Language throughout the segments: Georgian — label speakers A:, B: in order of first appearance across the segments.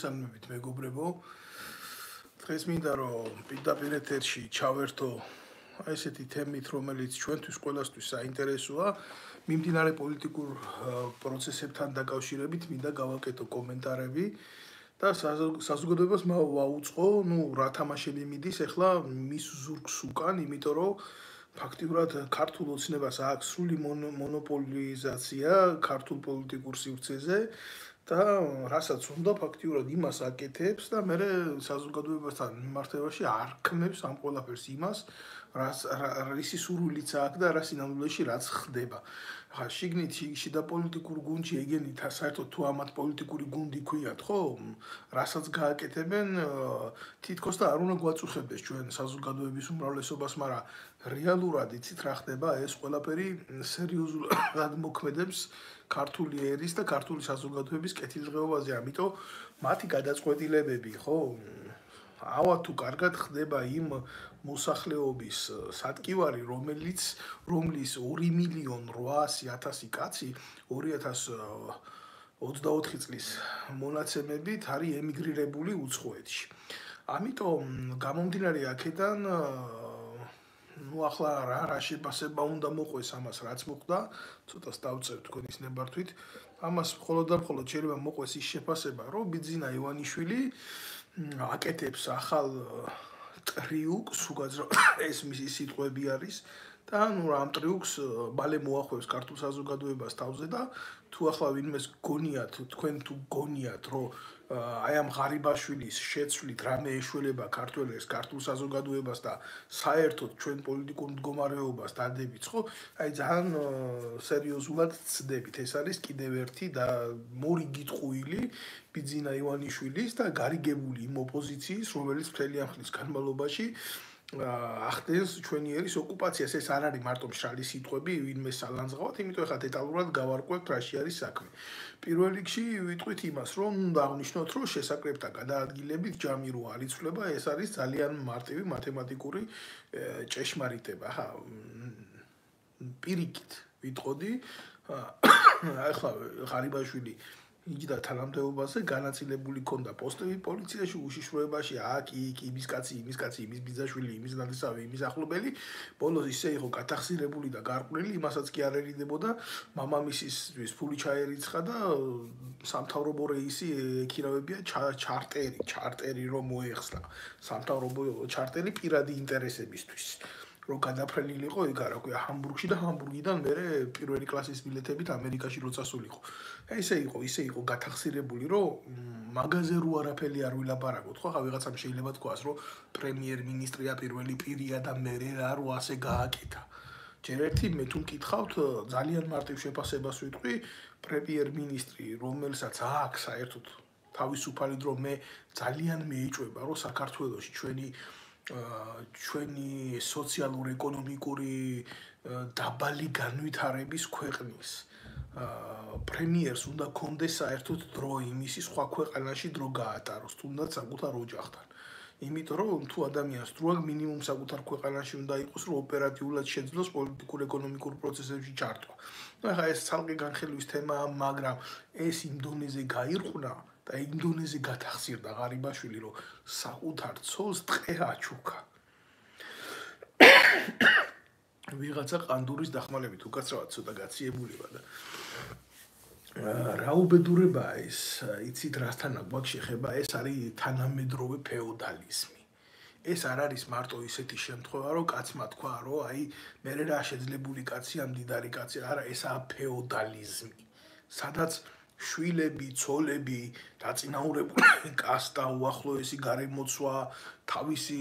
A: მოგესალმებით მეგობრებო. დღეს მინდა რომ პირდაპირ ეთერში ჩავერთო ესეთი თემით, რომელიც ჩვენთვის ყველასთვის საინტერესოა. მიმდინარე პოლიტიკურ პროცესებთან დაკავშირებით მინდა გავაკეთო კომენტარები და საზოგადოებას ვაუწყო, რა თამაშები მიდის ახლა მის ზურგს უკან, იმიტომ რომ ფაქტიურად ქართულ ოცნებას აქვს სრული მონოპოლიზაცია ქართულ პოლიტიკურ სივრცეზე და რასაც უნდა ფაქტიურად იმას აკეთებს და მე საზოგადოებასთან მიმართებაში არ ქმნებს ამ ყველაფერს იმას, რისი სურვილიც აქვს და რა სინამდვილეში რაც ხდება. ხა შიგნით შიდა პოლიტიკურ გუნდში ეგენით საერთოდ თუ ამათ პოლიტიკური გუნდი ქვიათ, ხო? რასაც გააკეთებენ, თითქოს და არ უნდა გვაწუხებდეს ჩვენ საზოგადოების უმრავლესობას, მაგრამ რეალურად იცით რა ხდება, ეს ყველაფერი სერიოზულად მოქმედებს ქართული ერის და ქართული საზოგადოების კეთილდღეობაზე, ამიტომ მათი გადაწყვეტილებები, ხო? ავა თუ კარგად ხდება იმ მოსახლეობის სატკივარი, რომლის 2.800.000 კაცი 2024 წლის მონაცემებით არის ემიგრირებული უცხოეთში. ამიტომ გამომდინარე აქედან ახლა რა შეფასება უნდა მოყვეს ამას, რაც მოხდა, ცოტას დავწევ თქვენის ნებართვით. ამას მხოლოდ და მხოლოდ შეიძლება მოყვეს ის შეფასება, რომ ბიძინა ივანიშვილი აკეთებს ახალ ტრიუკს, ეს მისი სიტყვები არის და ამ ტრიუკს მალე მოახვევს ქართულ საზოგადოებას თავზე და თუ ახლა ვინმეს გონიათ, თქვენ თუ გონიათ, რომ აი ამ ღარიბაშვილის შეცვლით რამე ეშველება ქართველებს, ქართულ საზოგადოებას და საერთოდ ჩვენ პოლიტიკურ მდგომარეობას დადებით, ხო? აი ძალიან სერიოზულად ცდებით. ეს არის კიდევ ერთი და მორიგი ტყუილი ბიძინა ივანიშვილის და გარიგებული იმ ოპოზიციის, რომელიც მთელი ამ ხნის განმავლობაში ახდენს ჩვენი ერის ოკუპაციას. ეს არ არის მარტო მშრალი სიტყვები, ვინმე სალანძღავთ, იმიტომ ხა დეტალურად გავარკვევთ რაში არის საქმე. პირველ რიგში ვიტყვით იმას, რომ უნდა აღნიშნოთ, რომ შესაკრებთა გადაადგილებით ჯამი რო არ იცვლება, ეს არის ძალიან მარტივი მათემატიკური ჭეშმარიტება. ხა პირიქით ვიტყოდი, ახლა ღარიბაშვილი იჯდა თანამდებობაზე, განაწილებული ქონდა პოსტები პოლიციაში, უშიშროებაში, აქ, იქ, იმის კაცი, იმის ბიძაშვილი, იმის ნათესავი, იმის ახლობელი, ბოლოს ისე იყო გათახსირებული და გარყვნილი, იმასაც კი არ ერიდებოდა, მამამისისთვის ფული ჩაერიცხა და სამთავრობო რეისი ეკირავებია ჩარტერი რომ მოეხსნა. სამთავრობო ჩარტერი პირადი ინტერესებისთვის. რომ გადაფრენილიყო იქ რა ქვია ჰამბურგში და ჰამბურგიდან მერე პირველი კლასის ბილეთებით ამერიკაში რო წასულიყო. ისე იყო გათახსირებული, რომ მაგაზე რო არაფერი არ ვილაპარაკოთ, ხო? ხა ვიღაცამ შეიძლება თქვას, რომ პრემიერ-მინისტრია პირველი პირია და მერე რა რო ასე გააკეთა. ჯერ ერთი მე თუ მკითხავთ, ძალიან მარტივ შეფასებას ვიტყვი, პრემიერ-მინისტრი, რომელსაც აქვს საერთოდ თავისუფალი დრო, მე ძალიან მეეჭვება, რომ საქართველოში ჩვენი სოციალურ-ეკონომიკური დაბალი განვითარების ქვეყნის პრემიერს უნდა კონდეს საერთოდ დრო იმისი სხვა ქვეყანაში დრო გაატაროს, თუნდაც საკუთარ ოჯახთან. იმიტომ რომ თუ ადამიანს დრო აქვს, მინიმუმ საკუთარ ქვეყანაში უნდა იყოს, რომ ოპერატიულად შეძლოს პოლიტიკურ-ეკონომიკურ პროცესებში ჩართვა. ახლა ეს ცალკე განხილვის თემაა, მაგრამ ეს იმ დონეზე გაირყვნა და იმ დონეზე გათახსირდა ღარიბაშვილი, რომ საკუთარ ცოლს ტყე აჩუქა. ვიღაცა ყანდურის დახმალებით უკაცრავად ცოტა გაციებულება და რა უბედურებაა ეს, იცით რასთან გვაქვს შეხება, ეს არის თანამედროვე ფეოდალიზმი. ეს არ არის მარტო ისეთი შემთხვევა, რომ კაცმა თქვა, რომ აი მე რა შეძლებული კაცია, მდიდარი კაცია, არა, ესაა ფეოდალიზმი. სადაც შვილები, ცოლები, დაწინაურებული კასტა, უახლოესი გარემოცვა, თავისი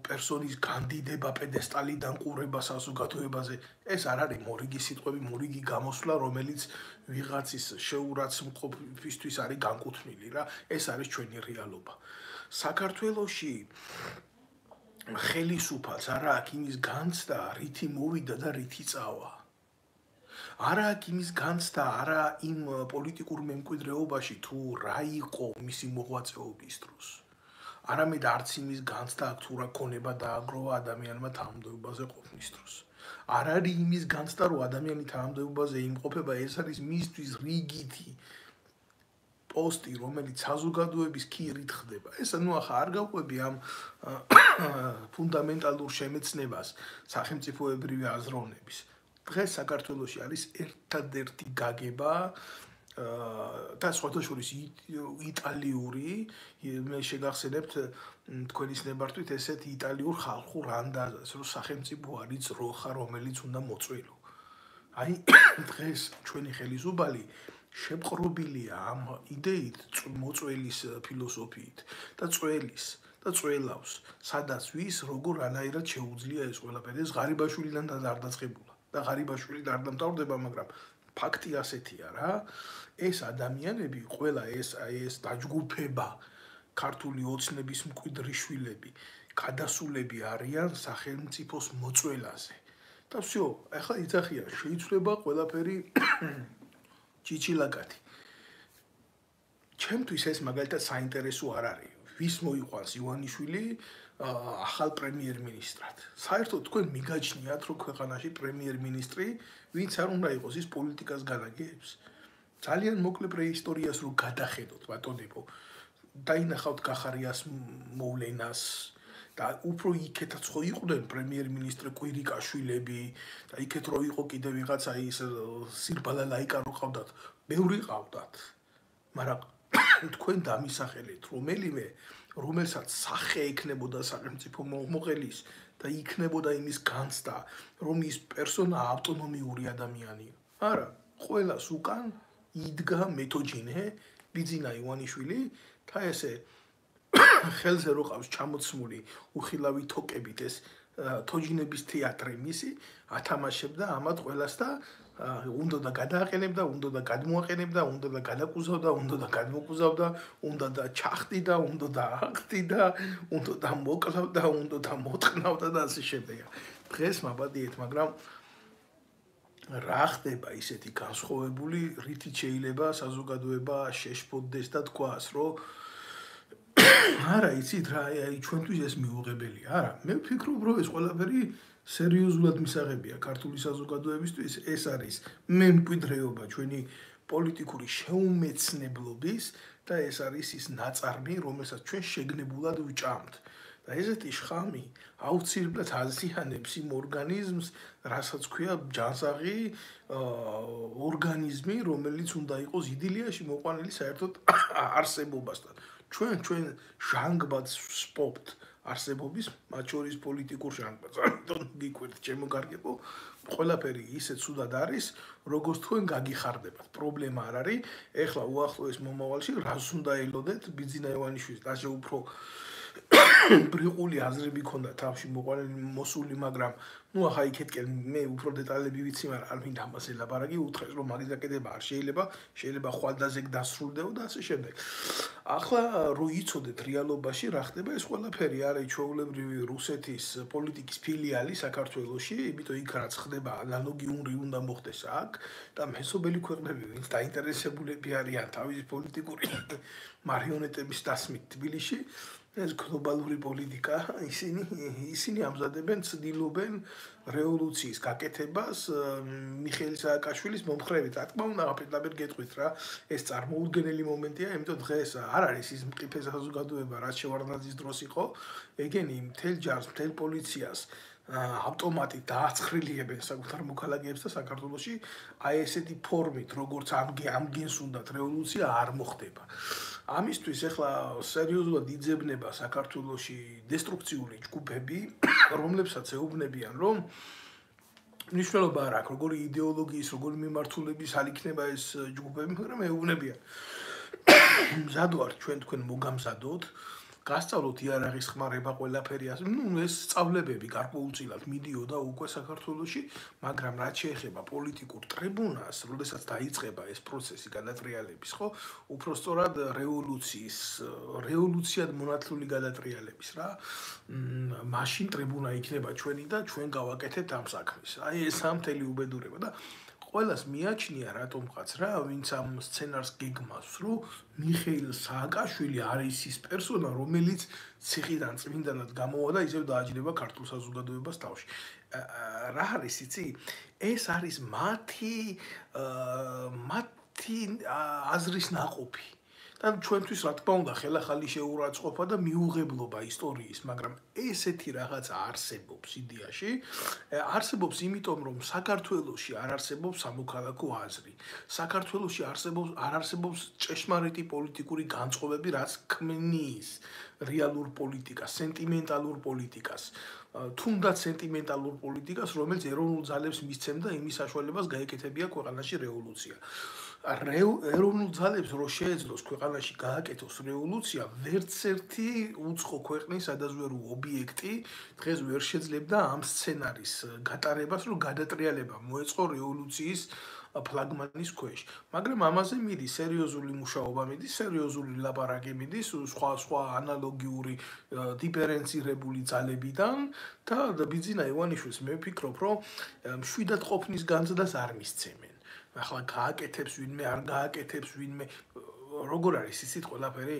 A: პერსონის განდიდება, პედესტალიდან ყურება საზოგადოებაზე, ეს არ არის მორიგი სიტყვები, მორიგი გამოსვლა, რომელიც ვიღაცის შეურაცხმყოფისთვის არის განკუთვნილი რა, ეს არის ჩვენი რეალობა. საქართველოში ხელისუფალს არა აქვს იმის განცდა, რითი მოვიდა და რითი წავა. არა აქვს იმის განცდა, არა იმ პოლიტიკურ მემკვიდრეობაში თუ რა იყო მისი მოღვაწეობის დროს. არამედ არც იმის განცდა აქვს, თუ რა ქონება დააგროვა ადამიანმა თანამდებობაზე ყოფნის დროს. არ არის იმის განცდა, რომ ადამიანი თანამდებობაზე იმყოფება, ეს არის მისთვის რიგითი პოსტი, რომელიც საზოგადოების ქირით ხდება. ეს ახლა არ გავყვები ამ ფუნდამენტალურ შემეცნებას სახელმწიფოებრივი აზროვნების. დღეს საქართველოში არის ერთადერთი გაგება და სხვადასხვის იტალიური, მე შეგახსენებთ თქვენის ნებართვით ესეთ იტალიურ ხალხურ ანდაზას, რომ სახელმწიფო არის ძროხა, რომელიც უნდა მოწველო. აი დღეს ჩვენი ხელისუფალი შეპყრობილია ამ იდეით, მოწველის ფილოსოფიით და წველავს, სადაც ვის როგორ ანაირად შეუძლია ეს ყველაფერი. ეს ღარიბაშვილიდან არ დაწყებულა და ღარიბაშვილი არ დამთავრდება, მაგრამ ფაქტი ასეთია რა. ეს ადამიანები, ყველა ეს დაჯგუფება, ქართული ოცნების მკვიდრი შვილები, გადასულები არიან სახელმწიფოს მოწველაზე. და всё, ახლა იძახიან, შეიცვლება ყველაფერი ჩიჩილაკათი. ჩემთვის ეს მაგალითად საინტერესო არ არის. ვის მოიყვანს ივანიშვილი ახალ პრემიერ-მინისტრად. საერთოდ თქვენ მიგაჩნიათ, რომ ქვეყანაში პრემიერ-მინისტრი, ვინც არ უნდა იყოს, ის პოლიტიკას განაგებს. ძალიან მოკლე პრეისტორიას რო გადახედოთ, ბატონებო, დაინახავთ გახარიას მოვლენას და უფრო იქეთაც ხო იყვნენ პრემიერ-მინისტრი კვირიკაშვილები და იქეთ რო იყო კიდე ვიღაცა ის სირბალა ლაიკა რო ყავდათ, ბევრი ყავდათ. მაგრამ თქვენ დამისახელეთ რომელიმე, რომელსაც სახე ექნებოდა სახელმწიფო მოყელის და იქნებოდა იმის განცდა, რომ ის პერსონა ავტონომიური ადამიანია. არა, ყველას უკან იდგა მეთოჯინე, ბიძინა ივანიშვილი და ესე ხელზე რო ყავს ჩამოცმული უხილავი თოკებით ეს თოჯინების თეატრი მისი, ათამაშებდა ამათ ყველას და უნდა და გადააყენებდა, უნდა და გადმოაყენებდა, უნდა და გადაკუზავდა, უნდა და გადმოკუზავდა, უნდა და ჩახტიდა, უნდა და აღტიდა, უნდა და მოკლავდა, უნდა და მოწყნავდა და ასე შემდეგ. დღეს მაბადიეთ, მაგრამ რა ხდება ისეთი განსხვავებული, რითიც შეიძლება საზოგადოება შეშფოთდეს და თქვას, რომ არა, იცით რა, აი ჩვენთვის ეს მიუღებელია. არა, მე ვფიქრობ, რომ ეს ყველაფერი სერიოზულად მისაღებია ქართული საზოგადოებისთვის. ეს არის მემკვიდრეობა ჩვენი პოლიტიკური შეუმეცნებლობის და ეს არის ის ნაწარმი, რომელსაც ჩვენ შეგნებულად ვჭამთ. და ესეთი შხამი აუცილებლად აზიანებს იმ ორგანიზმს, რასაც ქვია ჯანსაღი ორგანიზმი, რომელიც უნდა იყოს იდილიაში მოყვანილი საერთოდ არსებობასთან. ჩვენ ჟანგბადს ვსპობთ არსებობის, მათ შორის პოლიტიკურ ჟანგბადს. ამიტომ გიკვირთ, ჩემო კარგებო, ყველაფერი ისე ცუდად არის, როგორც თქვენ გაგიხარდებათ. პრობლემა არ არის. ეხლა უახლოეს მომავალში რას უნდა ელოდეთ ბიძინა ივანიშვილის ასე უფრო ბრიყული აზრები ქონდა თავში მოსული, მაგრამ ახლა იქეთკენ მე უფრო დეტალები ვიცი, მაგრამ არ მინდა ამას ელაპარაკი, უთხრეს რომ მაგის დაკეთება არ შეიძლება ხვალდაზე დასრულდეო და ასე შემდეგ. ახლა რო იცოდეთ რეალობაში რა ხდება, ეს ყველაფერი არის ჩვეულებრივი რუსეთის პოლიტიკის ფილიალი საქართველოში, იმიტომ იქ რაც ხდება ანალოგიური უნდა მოხდეს აქ და მეზობელი ქვეყნები, ვინც დაინტერესებულები არიან თავისი პოლიტიკური მარიონეტების დასმით თბილისში, ეს გლობალური პოლიტიკა, ისინი ამზადებენ, ცდილობენ რევოლუციის გაკეთებას მიხეილ სააკაშვილის მომხრევით. რა თქმა უნდა, პირდაპირ გეტყვით რა, ეს წარმოუდგენელი მომენტია, იმიტომ დღეს არ არის ის მყიფე საზოგადოება, რაც შევარდნაძის დროს იყო, ეგენი მთელ ჯარს, მთელ პოლიციას ავტომატით დააცხრილიებენ საკუთარ მოქალაქეებს და საქართველოში აი ესეთი ფორმით, როგორც ამგენს უნდათ რევოლუცია არ მოხდება. ამისთვის ახლა სერიოზულად იძებნება საქართველოში დესტრუქციული ჯგუფები, რომლებსაც ეუბნებიან, რომ მნიშვნელობა არ აქვს, როგორი იდეოლოგიის, როგორი მიმართულების არ იქნება ეს ჯგუფები, მაგრამ ეუბნებიან. მზად ვართ ჩვენ თქვენ მოგამზადოთ, გასწავლოთ იარაღის ხმარება ყველაფერი ასე. ეს სწავლებები გარკვეულწილად მიდიოდა უკვე საქართველოში, მაგრამ რაც შეეხება პოლიტიკურ ტრიბუნას, როდესაც დაიწყება ეს პროცესი გადატრიალების, ხო, უფრო სწორად რევოლუციად მონათლული გადატრიალების რა. მაშინ ტრიბუნა იქნება ჩვენი და ჩვენ გავაკეთებთ ამ საქმეს. აი ესაა მთელი უბედურება და ყველას მიაჩნია რატომღაც რა, ვინც ამ სცენარს გეგმავს, რომ მიხეილ სააკაშვილი არის ის პერსონა, რომელიც ციხიდან წმინდანად გამოვა და ისევ დააჯდება ქართულ საზოგადოებას თავში. რა არის იცი? ეს არის მათი აზრის ნაყოფი. და ჩვენთვის რა თქმა უნდა ხელახალი შეურაცხყოფა და მიუღებლობა ისტორიის, მაგრამ ესეთი რაღაცა არსებობს იდეაში, არსებობს იმიტომ რომ საქართველოში არ არსებობს სამოქალაქო აზრი. საქართველოში არ არსებობს ჭეშმარიტი პოლიტიკური განწყობები, რაც ქმნის რეალურ პოლიტიკას, სენტიმენტალურ პოლიტიკას. თუნდაც სენტიმენტალურ პოლიტიკას, რომელიც ეროვნულ ძალებს მისცემდა იმის საშუალებას გაეკეთებია ქვეყანაში რევოლუცია. ეროვნულ ძალებს რო შეეძლოს ქვეყანაში გააკეთოს რევოლუცია, ვერცერთი უცხო ქვეყნის სადაზვერვო ობიექტი დღეს ვერ შეძლებდა ამ სცენარის გატარებას, რომ გადატრიალება მოეწყო რევოლუციის ფლაგმანის ქვეშ. მაგრამ ამაზე მიდის სერიოზული მუშაობა, მიდის სერიოზული ლაპარაკი, მიდის სხვა ანალოგიური დიფერენცირებული ძალებიდან და ბიძინა ივანიშვილს მე ვფიქრობ, რომ მშვიდად ყოფნის განცდას არ მისცემენ. ახლა გააკეთებს ვინმე, არ გააკეთებს ვინმე, როგორ არის ისიც ყველაფერი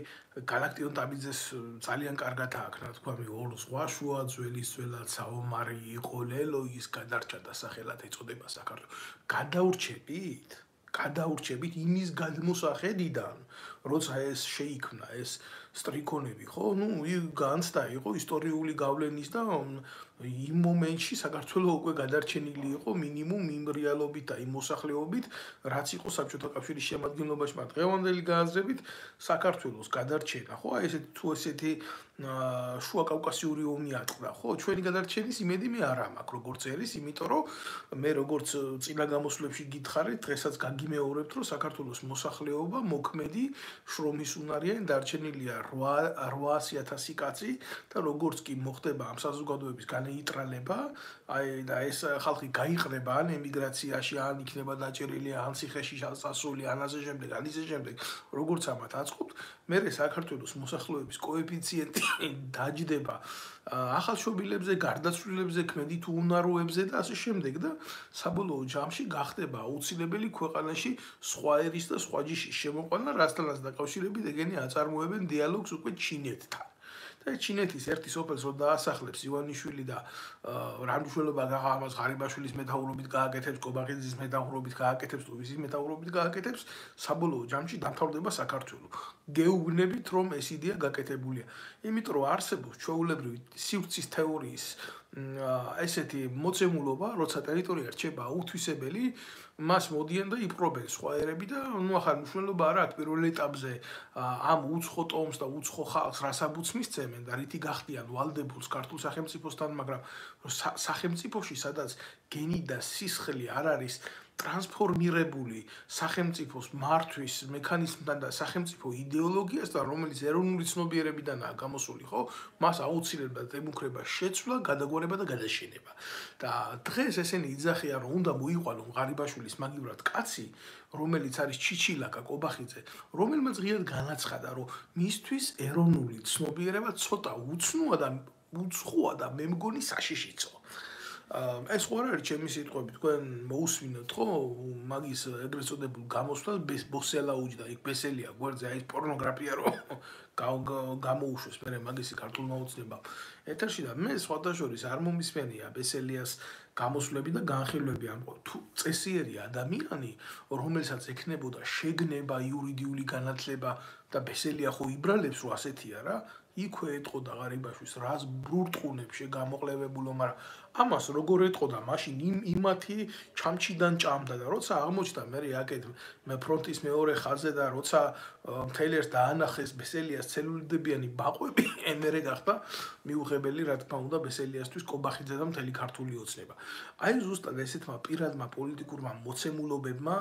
A: გალაქტიონ ტაბიძეს ძალიან კარგად ააქნა, თქვა მე ორ ზღვაშუა ძველის ძველად საომარი იყო ლელოის გადარჩა და სახელად ეწოდება საქართველოს. გადაურჩებით იმის გადმოსახედიდან, როცა ეს შეიქმნა ეს სტრიქონები, ხო? განცდა იყო ისტორიული გავლენის და იმ მომენტში საქართველოს უკვე გადარჩენილი იყო მინიმუმ იმ რეალობით და იმ მოსახლეობით, რაც იყო საბჭოთა კავშირის შემადგენლობაში, მაგრამ დღევანდელი გააზრებით საქართველოს გადარჩენა, ხო? თუ ესეთი შუა კავკასიური ომი ატყდა, ხო? ჩვენი გადარჩენის იმედი მე არ მაქვს, როგორც ერის, იმიტომ რომ მე როგორც წინა გამოსვლებში გითხარით, დღესაც გაგიმეორებთ, რომ საქართველოს მოსახლეობა მოქმედი შრომის უნარიანი დარჩენილია 800,000 კაცი და როგორც კი მოხდება ამ საზოგადოების განეიტრალება, და ეს ხალხი გაიყრება ან ემიგრაციაში, ან იქნება დაჭერილი, ან ციხეში წასული, ან ასე შემდეგ, როგორც ამათ აწყობთ, მე საქართველოს მოსახლეობის კოეფიციენტი დაჯდება ახალშობილებზე, გარდაცვლილებზე, ქმედით უნაროებზე და ასე შემდეგ და საბოლოო ჯამში გახდება აუცილებელი ქვეყანაში სხვა ერის და სხვა ჯიშის შემოყვანა, რასთანაც დაკავშირებით ეგენი აწარმოებენ დიალოგს უკვე ჩინეთთან. და ჩინეთის ერთი სოფელს რო დაასახლებს ივანიშვილი და რამშველობა ამას ღარიბაშვილის მეთაურობით გააკეთებს, კობახიძის მეთაურობით გააკეთებს, ტუბისის მეთაურობით გააკეთებს, საბოლოო ჯამში დამთავრდება საქართველო. გეუბნებით რომ ეს იდეა გაკეთებულია. იმიტომ რომ არსებობს ჩვეულებრივი სივრცის თეორიის ესეთი მოცემულობა, როცა ტერიტორია რჩება აუთვისებელი, მას მოდიან და იპყრობენ სხვა ერები და ახლა მნიშვნელობა არ აქვს პირველ ეტაპზე ამ უცხო ტომს და უცხო ხალხს რასაბუც მისცემენ და რითი გახდიან ვალდებულს ქართულ სახელმწიფოსთან, მაგრამ სახელმწიფოში, სადაც გენი და სისხლი არ არის ტრანსფორმირებული სახელმწიფოს მართვის მექანიზმთან და სახელმწიფო იდეოლოგიასთან, რომელიც ეროვნული ცნობიერებიდანაა გამოსული, ხო? მას აუცილებლად ემუქრება შეცვლა, გადაგვარება და გადაშენება. და დღეს ესენი იძახიან, რომ უნდა მოიყვანონ ღარიბაშვილის მაგივრად კაცი, რომელიც არის ჩიჩილაკა კობახიძე, რომელმაც ღიად განაცხადა, რომ მისთვის ეროვნული ცნობიერება ცოტა უცხოა და მე მგონი საშიშიცო. ეს ხო არ არის ჩემი სიტყვები, თქვენ მოусვინოთ ხო მაგის ეგრეთ წოდებულ გამოსვლას ბოსელაუჯი და იქ ბესელია გვერდზე აი პორნოგრაფია რო გამოუშვეს მე მაგისი ქართულმა ოცნებამ ეთერში და მე სხვადასხვა არ მომისმენია ბესელიას გამოსვლები და განხილვები ამ თუ წესიერი ადამიანი რომელსაც ექნებოდა შეგნება იურიდიული განათლება და ბესელია ხო იბრალებს რომ ასეთია რა იქვე ეტყოდა ღარიბაშვილს რას ბრურტყუნებს შეგამოყლებებულო მაგრამ ამას როგორ ეტყოდა მაშინ იმათი ჩამჩიდან ჭამდა და როცა აღმოჩნდა მე აკეთ მე ფრონტის მეორე ხაზზე და როცა მთელერს დაანახეს ბესელიას ცელულდებიანი ბაყვები ემერე გახდა მიუღებელი რა თქმა უნდა ბესელიასთვის კობახიძე და მთელი ქართული ოცნება აი ზუსტად ესეთმა პირადმა პოლიტიკურმა მოცემულობებმა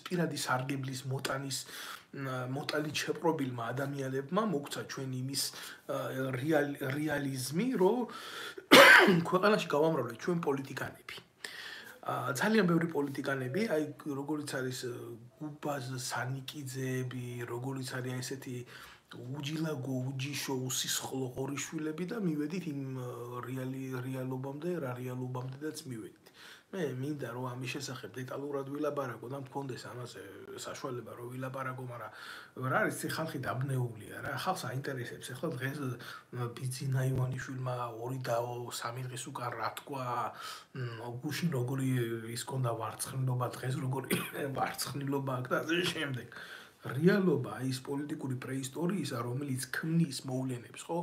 A: პირადი სარგებლის მოტანით შეპრობილმა ადამიანებმა მოგცა ჩვენ იმის რეალიზმი რომ ქვეყანაში გავამრავლეთ ჩვენ პოლიტიკანები ძალიან ბევრი პოლიტიკანები აი როგორიც არის გუბაზ სანიკიძეები როგორიც არის ესეთი უჯილაგო უჯიშო უსისხლო ღორიშვილები და მივედით იმ რეალობამდე რა რეალობამდეც მივედით მე მინდა რომ ამის შესახებ დეტალურად ვილაპარაკო და მქონდეს ამაზე საშუალება რომ ვილაპარაკო მაგრამ რა არის ხალხი დაბნეულია რა ხალხს აინტერესებს ახლა დღეს ბიძინა ივანიშვილმა 2 და 3 დღის უკან რა თქვა გუშინ როგორი ის კონდა ვარცხნილობა დღეს როგორი ვარცხნილობა აქ და ასე შემდეგ რეალობა ის პოლიტიკური პრეისტორიისა, რომელიც ქმნის მოვლენებს, ხო?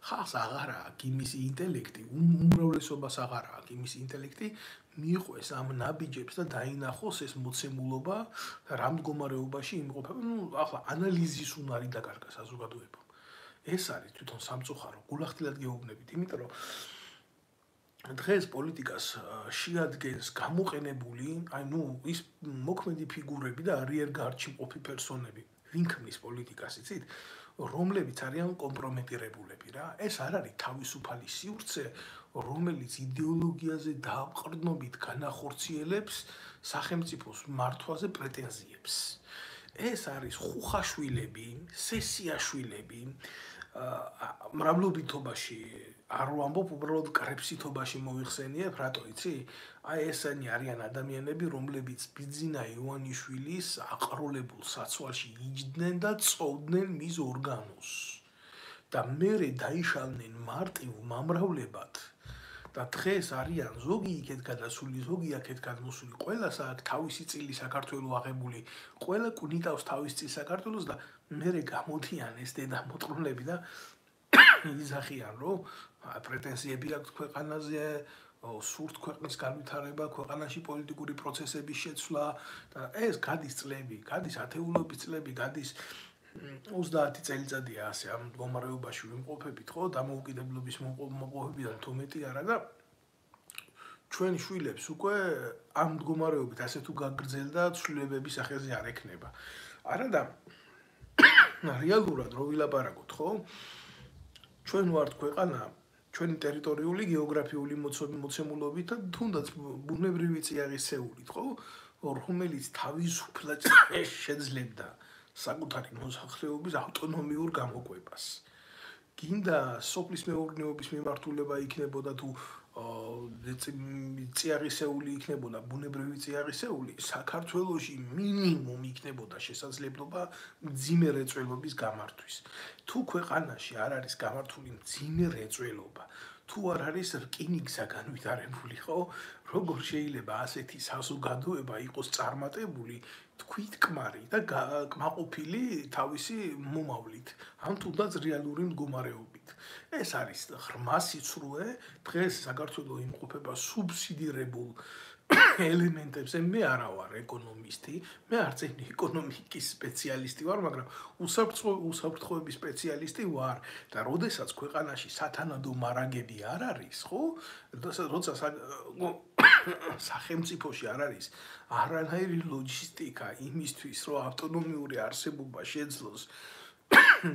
A: ხალხს აღარ აქვს იმისი ინტელექტი, უმრავლესობას აღარ აქვს იმისი ინტელექტი, მიყვეს ამ ნაბიჯებს და დაინახოს ეს მოცემულობა რა მდგომარეობაში იმყოფება. ახლა ანალიზის უნარი დაკარგა საზოგადოებამ. ეს არის თვითონ სამწუხარო, გულახდილად გეუბნებით, იმიტომ რომ დღეს პოლიტიკას შეადგენს გამოყენებული, ის მოქმედი ფიგურები და არიერგარდში მყოფი პერსონები, ვინ ქმნის პოლიტიკას, იცით, რომლებიც არიან კომპრომეტირებულები რა. ეს არ არის თავისუფალი სივრცე, რომელიც იდეოლოგიაზე დაყრდნობით განახორციელებს სახელმწიფოს მართვაზე პრეტენზიებს. ეს არის ხუხაშვილები, სესიაშვილები, მრავლობითობაში არ ვამბობ, უბრალოდ კრეფსითობაში მოიხსენიებ, რატო იცი? აი ესენი არიან ადამიანები, რომლებიც ბიძინა ივანიშვილის აყროლებულ საცვალში იჯდნენ და წოვდნენ მის ორგანოს. და მერე დაიშალნენ მარტივ მამრავლებად. და დღეს არიან ზოგი იქეთ გადასული, ზოგი აქეთ გადმოსული, ყველას აქვს თავისი წილი საქართველოს აღებული, ყველა კუნიტავს თავის წილს საქართველოს და მერე გამოდიან ეს დედამოწმულები და იზახიან, რომ პრეტენზიები აქვს ქვეყანაზე, სურთ ქვეყნის განვითარება, ქვეყანაში პოლიტიკური პროცესების შეცვლა და ეს გადის წლები, გადის ათეულობის წლები, გადის 30 წელიწადია ასე ამ მდგომარეობაში ვიმყოფებით, ხო, დამოუკიდებლობის მოპოვებიდან თუ მეტი არა და ჩვენი შვილებს უკვე ამ მდგომარეობით ასე თუ გაგრძელდა ცვლილებების სახეზე არ ექნება. არა და რეალურად რო ვილაპარაკოთ, ხო? ჩვენ ვართ ქვეყანა, ჩვენი ტერიტორიული, გეოგრაფიული მოცემულობით და თუნდაც ბუნებრივი წიაღისეულით, ხო? რომელიც თავისუფლად შეძლებდა საკუთარი მოსახლეობის ავტონომიურ გამოკვებას. გინდა სოფლის მეურნეობის მიმართულება იქნებოდა თუ წიაღისეული იქნებოდა, ბუნებრივი წიაღისეული, საქართველოში მინიმუმ იქნებოდა შესაძლებლობა მძიმე რეწველობის გამართვის. თუ ქვეყანაში არ არის გამართული მძიმე რეწველობა, თუ არ არის რკინიგზა განვითარებული, ხო? როგორ შეიძლება ასეთი საზოგადოება იყოს წარმატებული, თვითკმარი და კმაყოფილი თავისი მომავლით, ამ თუნდაც რეალური მდგომარეობით. ეს არის ღრმა სიცრუე, დღეს საქართველოს იმყოფება სუბსიდირებულ ელემენტებზე. მე არა ვარ ეკონომისტი, მე არც ეკონომიკის სპეციალისტი ვარ, მაგრამ უსაფრთხოების სპეციალისტი ვარ და როდესაც ქვეყანაში სათანადო მარაგები არ არის, ხო? როცა სახელმწიფოში არ არის არანაირი ლოჯისტიკა იმისთვის, რომ ავტონომიური არსებობა შეძლოს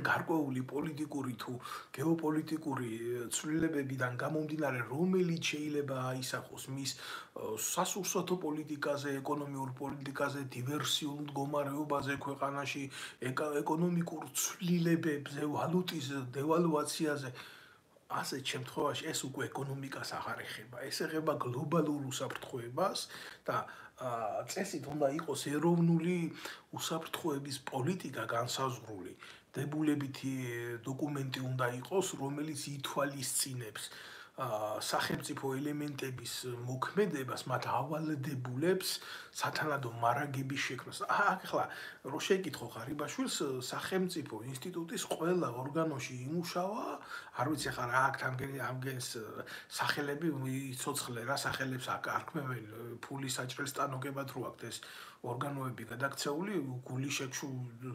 A: გარკვეული პოლიტიკური თუ გეოპოლიტიკური ცვლილებებიდან გამომდინარე, რომელიც შეიძლება აისახოს მის სასურსათო პოლიტიკაზე, ეკონომიურ პოლიტიკაზე, დივერსიულ მდგომარეობაზე ქვეყანაში, ეკონომიკურ ცვლილებებზე, ვალუტის დევალვაციაზე. ასეთ შემთხვევაში ეს უკვე ეკონომიკას აღარ ეხება, ეს ეხება გლობალურ უსაფრთხოებას და წესით უნდა იყოს ეროვნული უსაფრთხოების პოლიტიკა განსაზღვრული. დებულებითი დოკუმენტი უნდა იყოს, რომელიც ითვალისწინებს სახელმწიფო ელემენტების მოქმედებას, მათ ავალდებულებს სათანადო მარაგების შექმნას. ახლა რო შეკითხო ღარიბაშვილს, სახელმწიფო ინსტიტუტის ყველა ორგანოში იმუშავა, არ ვიცი ახლა რა აქ ამგენს სახელები იცოცხლე რა სახელებს არქმევენ ფული საჭრელს ტანოგებად რო აქ ეს ორგანოები გადაქცეული, გული შეკშუ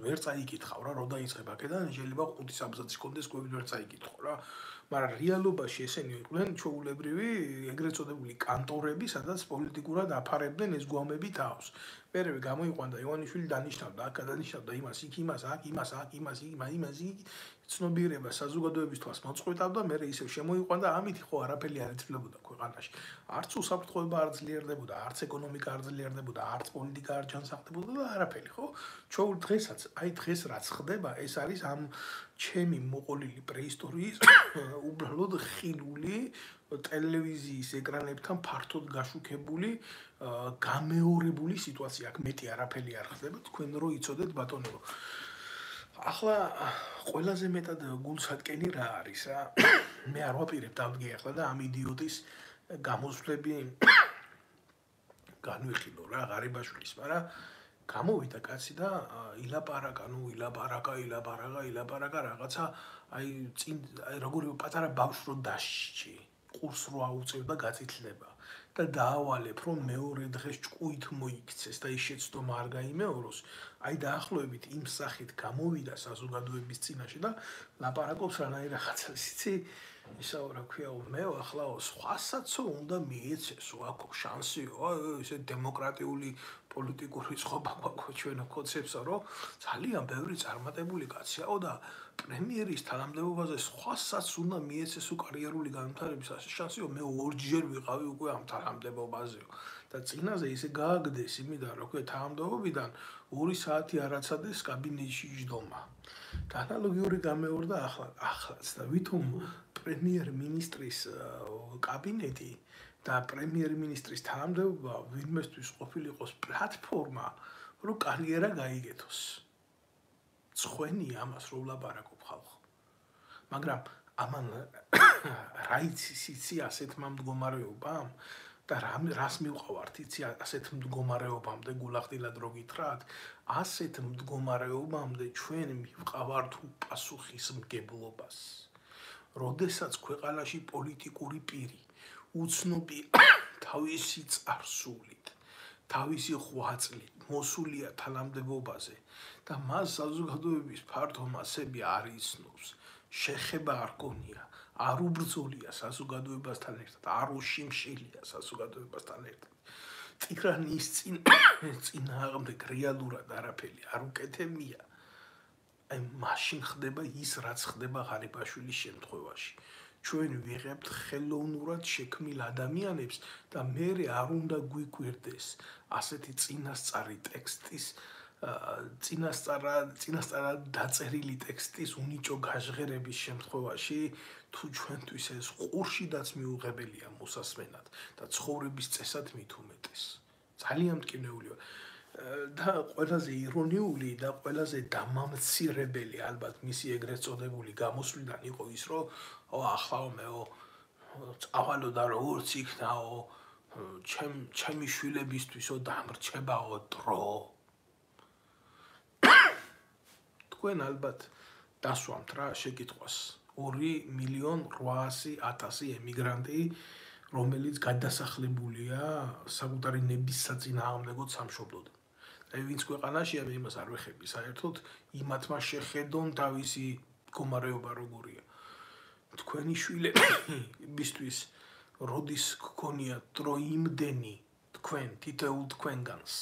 A: ვერ წაიკითხავ რა, რო დაიწყება აქედან შეიძლება 5 საბრძაძის კონდეს კვები ვერ წაიკითხო რა. მაგრამ რეალობაში ესენი იყვნენ ჩვეულებრივი ეგრეთ წოდებული კანტორები, სადაც პოლიტიკურად აფარებდნენ ეს გვამები თავს. მერე გამოიყვანდა ივანიშვილი დანიშნავდა, აქ გადანიშნავდა იმას, იქ იმას, აქ იმას, აქ იმას, იმას, ცნობიერება საზოგადოების თვალს მოწყვეტავდა, მერე ისევ შემოიყვანდა, ამით ხო არაფერი არ იცვლებოდა ქვეყანაში. არც უსაფრთხოება არ ძლიერდებოდა, არც ეკონომიკა არ ძლიერდებოდა, არც პოლიტიკა არ ჯანსაღდებოდა და არაფერი, ხო? ჩვენ დღესაც, აი დღეს რაც ხდება, ეს არის ამ ჩემი მოყოლილი პრეისტორიის უბრალოდ ხილული ტელევიზიის ეკრანებთან ფართოდ გაშუქებული გამეორებული სიტუაცია. აქ მეტი არაფერი არ ხდება, თქვენ რო იცოდეთ ბატონო. ახლა ყველაზე მეტად გულსატკენი რა არის რა? მე არ ვაპირებ დავდგე ახლა და ამ იდიოტის გამოსვლები განვიხილო რა ღარიბაშვილის, მაგრამ გამოვიდა კაცი და ილაპარაკა რაღაცა აი წინ როგორი პატარა ბავშვს რო დაშიჭი ყურს რო აუწევ და გაწითლდება და დაავალებ რომ მეორე დღეს ჭკუით მოიქცეს და ის შეცდომა არ გაიმეოროს აი დაახლოებით იმ სახით გამოვიდა საზოგადოების წინაშე და ლაპარაკობს რანაირ რაღაცას იცი ისა რა ქვია მე ახლა სხვასაც უნდა მიეცესო აქ შანსიო ესე დემოკრატიული პოლიტიკური წყობა გვაქვს ჩვენ კონცეფცია რომ ძალიან ბევრი წარმატებული კაციაო და პრემიერის თანამდებობაზე სხვასაც უნდა მიეცესო კარიერული განვითარების შანსიო მე ორჯერ ვიყავი უკვე ამ თანამდებობაზეო და წინაზე ისე გააგდეს იმიდან რა ქვია თანამდებობიდან 2 საათი არაცადეს კაბინეტში ჯდომა და ანალოგიური გამეორდა ახლაც და ვითომ პრემიერ-მინისტრის კაბინეტი და პრემიერ-მინისტრის თანამდებობა ვინმესთვის ყოფილიყოს პლატფორმა, რომ კარიერა გაიგეთოს. წხვენია ამას რომ ვლაპარაკობ ხალხო. მაგრამ ამან რა იცი ასეთმა მდგომარეობამ და რას მივყავართ იცი ასეთ მდგომარეობამდე გულახდილად რო გითხრათ, ასეთ მდგომარეობამდე ჩვენ მივყავართ უპასუხისმგებლობას. როდესაც ქვეყანაში პოლიტიკური პირი უცნობი თავისი წარსულით, თავისი ღვაწლით მოსულია თანამდებობაზე და მას საზოგადოების ფართო მასები არ იცნობს, შეხება არ გონია, არ უბრძოლია საზოგადოებასთან ერთად, არ უშიმშილია საზოგადოებასთან ერთად. ტირანის წინააღმდეგ რეალურად არაფერი არ უკეთებია. აი მაშინ ხდება ის, რაც ხდება ღარიბაშვილის შემთხვევაში. ჩვენ ვიღებთ ხელოვნურად შექმნილ ადამიანებს და მერე არ უნდა გვიკვირდეს ასეთი წინასწარი ტექსტის წინასწარად დაწერილი ტექსტის უნიჭო გაჟღერების შემთხვევაში თუ ჩვენთვის ეს ყურშიდაც მიუღებელია მოსასმენად და ცხოვრების წესად მით უმეტეს. ძალიან მტკივნეულია და ყველაზე ირონიული და ყველაზე დამამცირებელი ალბათ მისი ეგრეთ წოდებული გამოსვლიდან იყო ის, რომ ახლა მეო წავალო და როგორც იქნაო ჩემი შვილებისთვისო დამრჩებაო დრო. თქვენ ალბათ დასვამთ რა შეკითხვას 2.800.000 ემიგრანტი რომელიც გადასახლებულია საკუთარი ნების საწინააღმდეგოდ სამშობლოდან. აი ვინც ქვეყანაშია მე იმას არ ვეხები საერთოდ იმათმა შეხედონ თავისი მდგომარეობა როგორია. თქვენი შვილებისთვის როდის გქონიათ დრო იმდენი თქვენ თითოეულ თქვენგანს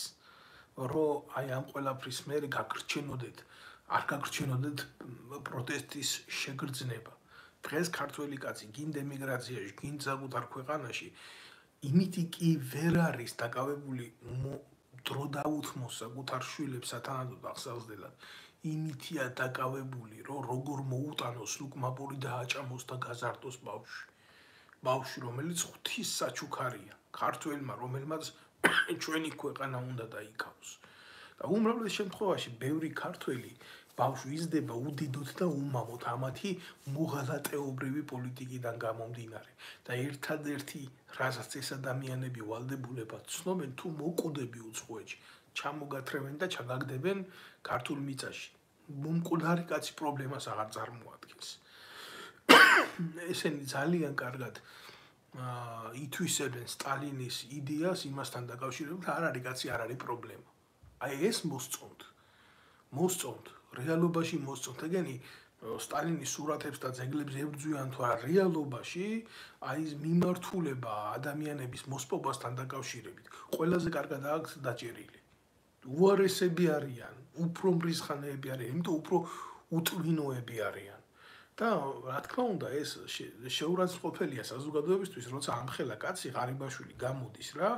A: რომ აი ამ ყველაფრის მერე გაგრჩენოდეთ არ გაგრჩენოდეთ პროტესტის შეგრძნება. დღეს ქართველი კაცი გინდ ემიგრაციაში, გინდ საკუთარ ქვეყანაში იმითი კი ვერ არის დაკავებული დრო დაუთმოს საკუთარ შვილებს სათანადოდ ახსავსდელად. იმითია დაკავებული, რომ როგორ მოუტანოს ლუკმაპური დააჭამოს და გაზარდოს ბავშვი. ბავშვი, რომელიც ღვთის საჩუქარია, ქართველმა, რომელმაც ჩვენი ქვეყანა უნდა დაიკავოს. და უმრავლეს შემთხვევაში ბევრი ქართველი ბავშვი იზრდება უდიდოთ და უმამოთ ამათი მოღალატეობრივი პოლიტიკიდან გამომდინარე. და ერთადერთი, რასაც ეს ადამიანები ვალდებულებად ცნობენ, თუ მოკვდები უცხოეთში, ჩამოგათრევენ და ჩაგაგდებენ ქართულ მიწაში. მომკვდარი კაცი პრობლემას აღარ წარმოადგენს. ესენი ძალიან კარგად ითვისებენ სტალინის იდეას იმასთან დაკავშირებით, არ არის კაცი, არ არის პრობლემა. აი ეს მოსწონთ, რეალობაში მოსწონთ. ეგენი სტალინის სურათებს და ძეგლებს ებრძვიან თუ არა რეალობაში, აი ეს მიმართულება ადამიანების მოსპობასთან დაკავშირებით, ყველაზე კარგად აქვს დაჭერილი. უარესები არიან, უფრო მრისხანეები არიან, იმიტომ უფრო უტვინოები არიან. და რა თქმა უნდა ეს შეურაცხყოფელია საზოგადოებისთვის, როცა ამხელა კაცი ღარიბაშვილი გამოდის რა,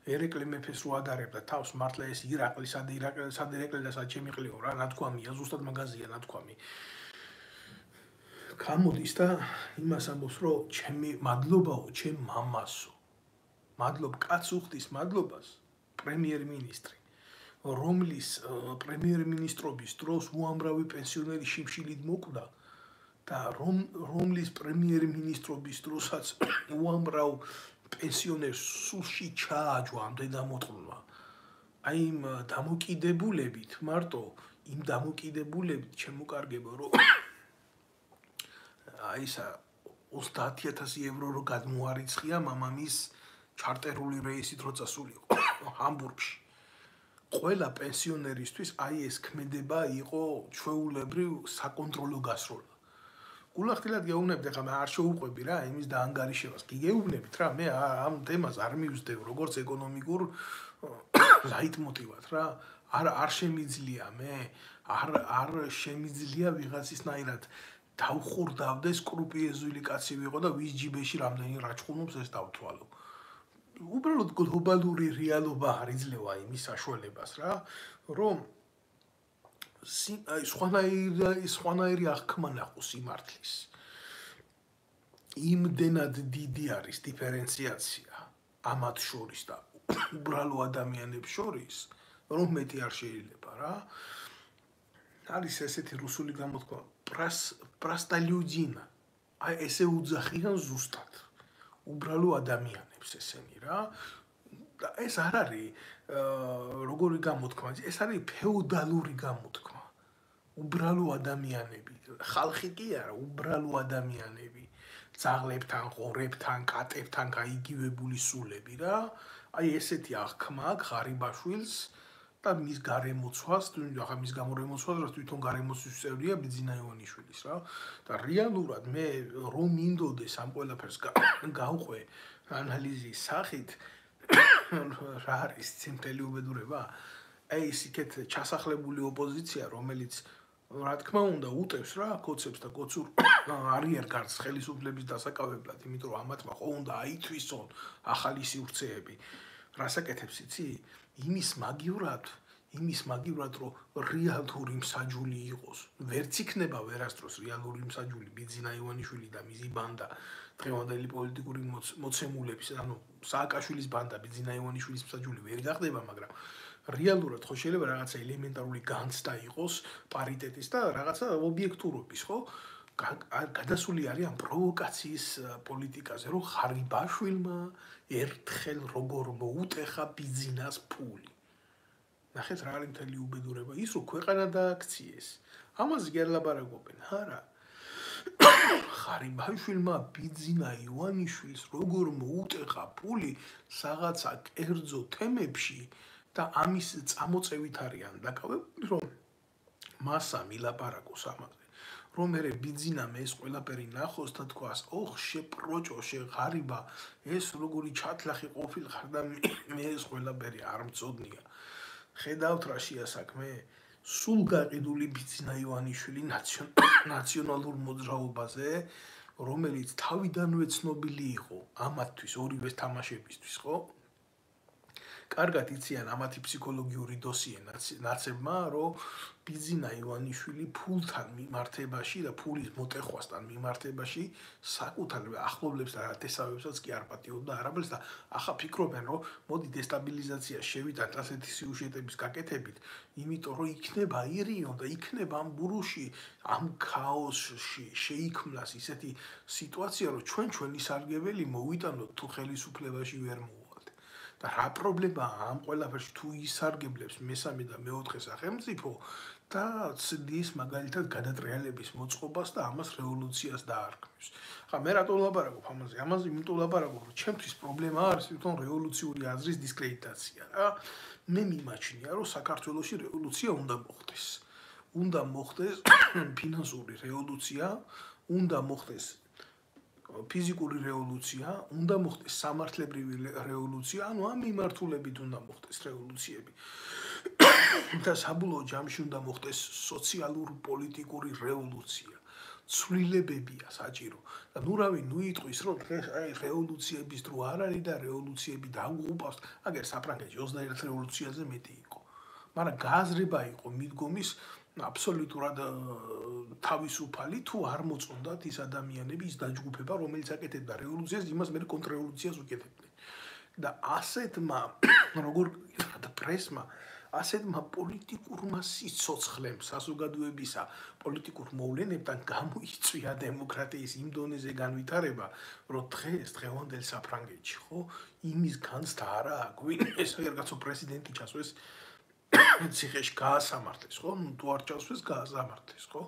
A: ერეკლე მეფეს რო ადარებდა თავს მართლა ეს ირაკლი, სად ერეკლე და სად ჩემიყლიო რა, ნათქვამია, ზუსტად მაგაზია ნათქვამი. გამოდის და იმას ამბობს, რომ ჩემი მადლობაო, ჩემ მამასო. მადლობ კაც უხდის მადლობას პრემიერ-მინისტრი, რომლის პრემიერ-მინისტრობის დროს უამრავი პენსიონერი შიმშილით მოკვდა. და რომლის პრემიერ-მინისტრობის დროსაც უამრავ პენსიონერს სულში ჩააჯვა ამ დედამოწყლმა. აი იმ დამოკიდებულებით, მარტო იმ დამოკიდებულებით შემოკარგება, რომ აი ისა 30,000 ევრო რო გადმოარიცხია მამამის ჩარტერული რეისით რო წასულიყო ჰამბურგში. ყველა პენსიონერისთვის აი ეს ქმედება იყო ჩვეულებრივ საკონტროლო გასროლა. გულახდილად გეუბნებით, ახლა მე არ შეუყვები რა იმის დაანგარიშებას. გიგეუბნებით რა, მე ამ თემას არ მივსდევ როგორც ეკონომიკურ ლაიტმოტივად რა. არ შემიძლია მე, არ შემიძლია ვიღაცისნაირად დავხურდავდე სკრუპიოზული კაცი ვიყო და ვის ჯიბეში რამდენი რაჭყუნობს ეს დავთვალო. უბრალოდ გლობალური რეალობა არ იძლევა იმის საშუალებას რა, რომ სხვანაირი აღქმა ნახო სიმართლის. იმდენად დიდი არის დიფერენციაცია ამათ შორის და უბრალო ადამიანებს შორის, რომ მეტი არ შეიძლება რა. არის ესეთი რუსული გამოთქმა პრასტალიუძინა. აი ესე უძახიან ზუსტად. უბრალო ადამიანებს ესენი რა. და ეს არ არის როგორი გამოთქმა, ეს არის ფეოდალური გამოთქმა. უბრალო ადამიანები, ხალხი კი არა, უბრალო ადამიანები. ძაღლებთან, ღორებთან, კატებთან გაიგივებული სულები რა. აი ესეთი აღქმა აქვს ღარიბაშვილს და მის გარემოცვას, ახლა მის გამორემოცვას რა თვითონ გარემოცვის წევრია ბიძინა ივანიშვილის რა. და რეალურად მე რომ მინდოდეს ამ ყველაფერს გავყვე ანალიზის სახით რა არის სიმთელი უბედურება? აი ეს იქეთ ჩასახლებული ოპოზიცია, რომელიც რა თქმა უნდა უტევს რა კოცებს და კოცურ არიერგარდს ხელისუფლების დასაკავებლად, იმიტომ რომ ამათმა ხო უნდა აითვისონ ახალი სივრცეები. რასაკეთებს იცი? იმის მაგივრად რომ რეალური მსაჯული იყოს. ვერც იქნება ვერასდროს რეალური მსაჯული ბიძინა ივანიშვილი და მისი ბანდა დღევანდელი პოლიტიკური მოცემულების, ანუ სააკაშვილის ბანდა ბიძინა ივანიშვილის მსაჯული ვერ გახდება, მაგრამ რეალურად ხო შეიძლება რაღაცა ელემენტარული განცდა იყოს პარიტეტის და რაღაცა ობიექტურობის, ხო? გადასული არის ამ პროვოკაციის პოლიტიკაზე, რომ ღარიბაშვილმა ერთხელ როგორ მოუტეხა ბიძინას ფული. ნახეთ რა არის მთელი უბედურება, ის რომ ქვეყანა დააქციეს. ამაზე კი არ ლაპარაკობენ, არა. ღარიბაშვილმა ბიძინა ივანიშვილს როგორ მოუტეხა ფული რაღაცა კერძო თემებში და ამის წამოწევით არიან დაკავებული, რომ მასა მილაპარაკოს ამაზე. რომ მე ბიძინამ ეს ყველაფერი ნახოს და თქვას, ოხ შეპროჭო, შეღარიბა, ეს როგორი ჩათლახი ყოფილიყარ და მე ეს ყველაფერი არ მწოდნია. ხედავთ რა შეასაქმე? სულ გაყიდული ბიძინა ივანიშვილი ნაციონალურ მოძრაობაზე, რომელიც თავიდანვე ცნობილი იყო ამათთვის ორივე თამაშებისთვის, ხო? კარგად იციან ამათი ფსიქოლოგიური დოსიე ნაცებმა, რომ ბიძინა ივანიშვილი ფულთან მიმართებაში და ფულის მოტეხვასთან მიმართებაში საკუთარ ახლობლებს და ათესავებსაც კი არ პატიობდა არაბელს და ახლა ფიქრობენ, რომ მოდი დესტაბილიზაცია შევიდათ ასეთი სიუჟეტების გაკეთებით, იმიტომ რომ იქნება ირიონ და იქნება ამ ბურუში, ამ ქაოსში შეიქმნას ისეთი სიტუაცია, რომ ჩვენი სარგებელი მოვიტანოთ თუ ხელისუფლებაში ვერ მოვალთ. და რა პრობლემაა ამ ყველაფერში თუ ისარგებლებს მესამე და მეოთხე სახელმწიფო და ცდის მაგალითად გადატრიალების მოწყობას და ამას რევოლუციას დაარქმევს. ხა მე რატო ვლაპარაკობ ამაზე? ამაზე იმიტომ ვლაპარაკობ, რომ ჩემთვის პრობლემა არის თვითონ რევოლუციური აზრის დისკრედიტაცია რა. მე მიმაჩნია, რომ საქართველოში რევოლუცია უნდა მოხდეს. უნდა მოხდეს ფინანსური რევოლუცია, უნდა მოხდეს ფიზიკური რევოლუცია, უნდა მოხდეს სამართლებრივი რევოლუცია, ანუ ამ მიმართულებით უნდა მოხდეს რევოლუციები. და საბოლოო ჯამში უნდა მოხდეს სოციალურ-პოლიტიკური რევოლუცია. ცვლილებებია საჭირო. და ნუ იტყვის, რომ აი რევოლუციების დრო არ არის და რევოლუციები დაუღუპავს, აგერ საფრანგეთში 21 რევოლუციაზე მეტი იყო. მაგრამ გააზრება იყო მიდგომის აბსოლუტურად თავისუფალი თუ არ მოწონდათ ის ადამიანები, ის დაჯგუფება, რომელიც აკეთებდა რევოლუციას, იმას მე კონტრრევოლუციას უკეთებდნენ. და ასეთმა როგორ პრესმა ასეთმა პოლიტიკურმა სიცოცხლემ საზოგადოებისა პოლიტიკურ მოვლენებთან გამოიწვია დემოკრატიის იმ დონეზე განვითარება, რომ დღევანდელ საფრანგეთში, ხო, იმის განცდა არა აქვს, ეს რაღაცა პრეზიდენტი ჩასვეს ციხეში გაასამართლეს, ხო? თუ არ ჩასვეს გაასამართლეს, ხო?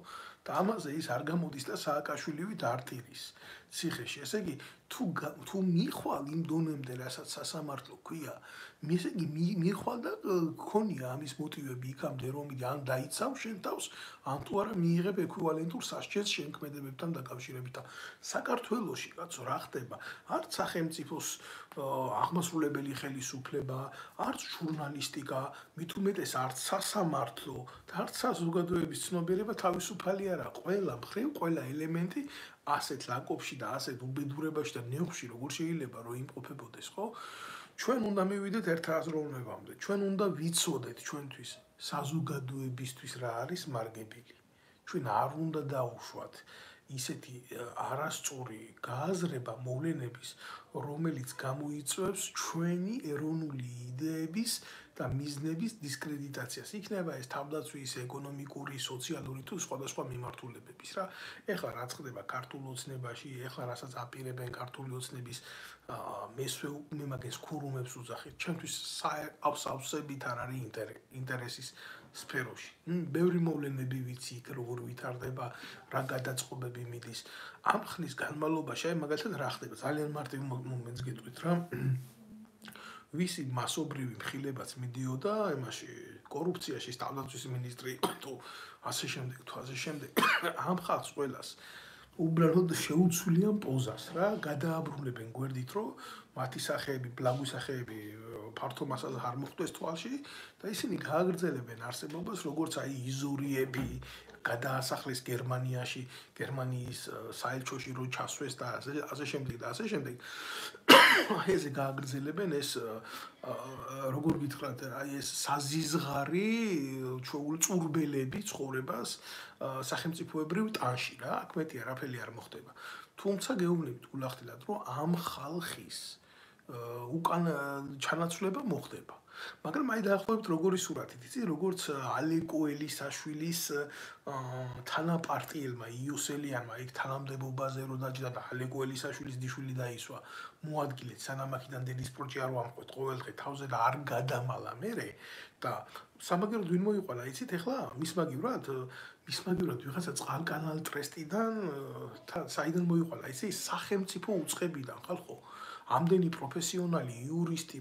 A: და ამაზე ის არ გამოდის და სააკაშვილივით არტირის ციხეში. ესე იგი, თუ მიხვალ იმ დონემდე, რასაც სასამართლო ქვია, ესე იგი მიხვალ და გქონია ამის მოტივები იქამდე, რომ ან დაიცავ შენ თავს, ან თუ არა მიიღებ ეკვივალენტურ სასჯელს შემქმედებებთან დაკავშირებით. საქართველოში, კაცო, რა ხდება? არც სახელმწიფოს აღმასრულებელი ხელისუფლება, არც ჟურნალისტიკა, მით უმეტეს არც სასამართლო, არც საზოგადოების ცნობიერება თავისუფალი არა. ყველა მხრივ, ყველა ელემენტი ასეთ ლაკოფში და ასეთ უბედურებაში და ნეუხში როგორ შეიძლება რომ იმყოფებოდეს, ხო? ჩვენ უნდა მივიდეთ ერთ აზროვნებამდე. ჩვენ უნდა ვიცოდეთ ჩვენთვის საზოგადოებისთვის რა არის მარგებელი. ჩვენ არ უნდა დაუშვათ ისეთი არასწორი გააზრება მოვლენების, რომელიც გამოიწვევს ჩვენი ეროვნული იდეების და მიზნების დისკრედიტაციას. იქნება ეს თავდაცვის, ეკონომიკური, სოციალური თუ სხვადასხვა მიმართულებების რა. ეხლა რაც ხდება ქართულ ოცნებაში, ეხლა რასაც აპირებენ ქართული ოცნების მესვე უმემაგეს ქურუმებს უძახით. ჩვენთვის სავსებით არ არის ინტერესის სფეროში. ბევრი მოვლენები ვიცი, როგორ ვითარდება, რა გადაწყობები მიდის. ამ ხნის განმავლობაში, აი მაგალითად რა ხდება, ძალიან მარტივ მომენტს გეტყვით რა. ვისი მასობრივი მხილებაც მიდიოდა იმაში კორუფციაში, თავდაცვის მინისტრი თუ ასე შემდეგ, ამ ხალხს ყველას უბრალოდ შეუცვლიან პოზას რა, გადააბრუნებენ გვერდით, რომ მათი სახეები, ბლაგვი სახეები ფართო მასალას არ მოხვდეს თვალში და ისინი გააგრძელებენ არსებობას, როგორც აი იზურიები გადაასახლეს გერმანიაში, გერმანიის საელჩოში რო ჩასვეს და ასე შემდეგ. ესე გააგრძელებენ ეს როგორ გითხრათ, აი ეს საზიზღარი უწურბელები ცხოვრებას სახელმწიფოებრივ ტანში რა, აქ მეტი არაფერი არ მოხდება. თუმცა გეუბნებით გულახდილად, რომ ამ ხალხის უკან ჩანაცვლება მოხდება. მაგრამ აი დაახლოებით როგორი სურათით, იცი, როგორც ალეკო ელისაშვილის თანაპარტიელმა იოსელიანმა იქ თანამდებობაზე რო დაჯდა და ალეკო ელისაშვილის დიშვილი დაისვა, მოადგილეთ სანამ აქედან დედის პროჭი არ ვამყვეთ ყოველდღე თავზე და არ გადამალა მერე და სამაგიეროდ ვინ მოიყოლა, იცით ეხლა მის მაგივრად ვიღაცა წყალკანალ ტრესტიდან საიდან მოიყოლა, იცი, სახელმწიფო უწყებიდან ხალხო. ამდენი პროფესიონალი, იურისტი,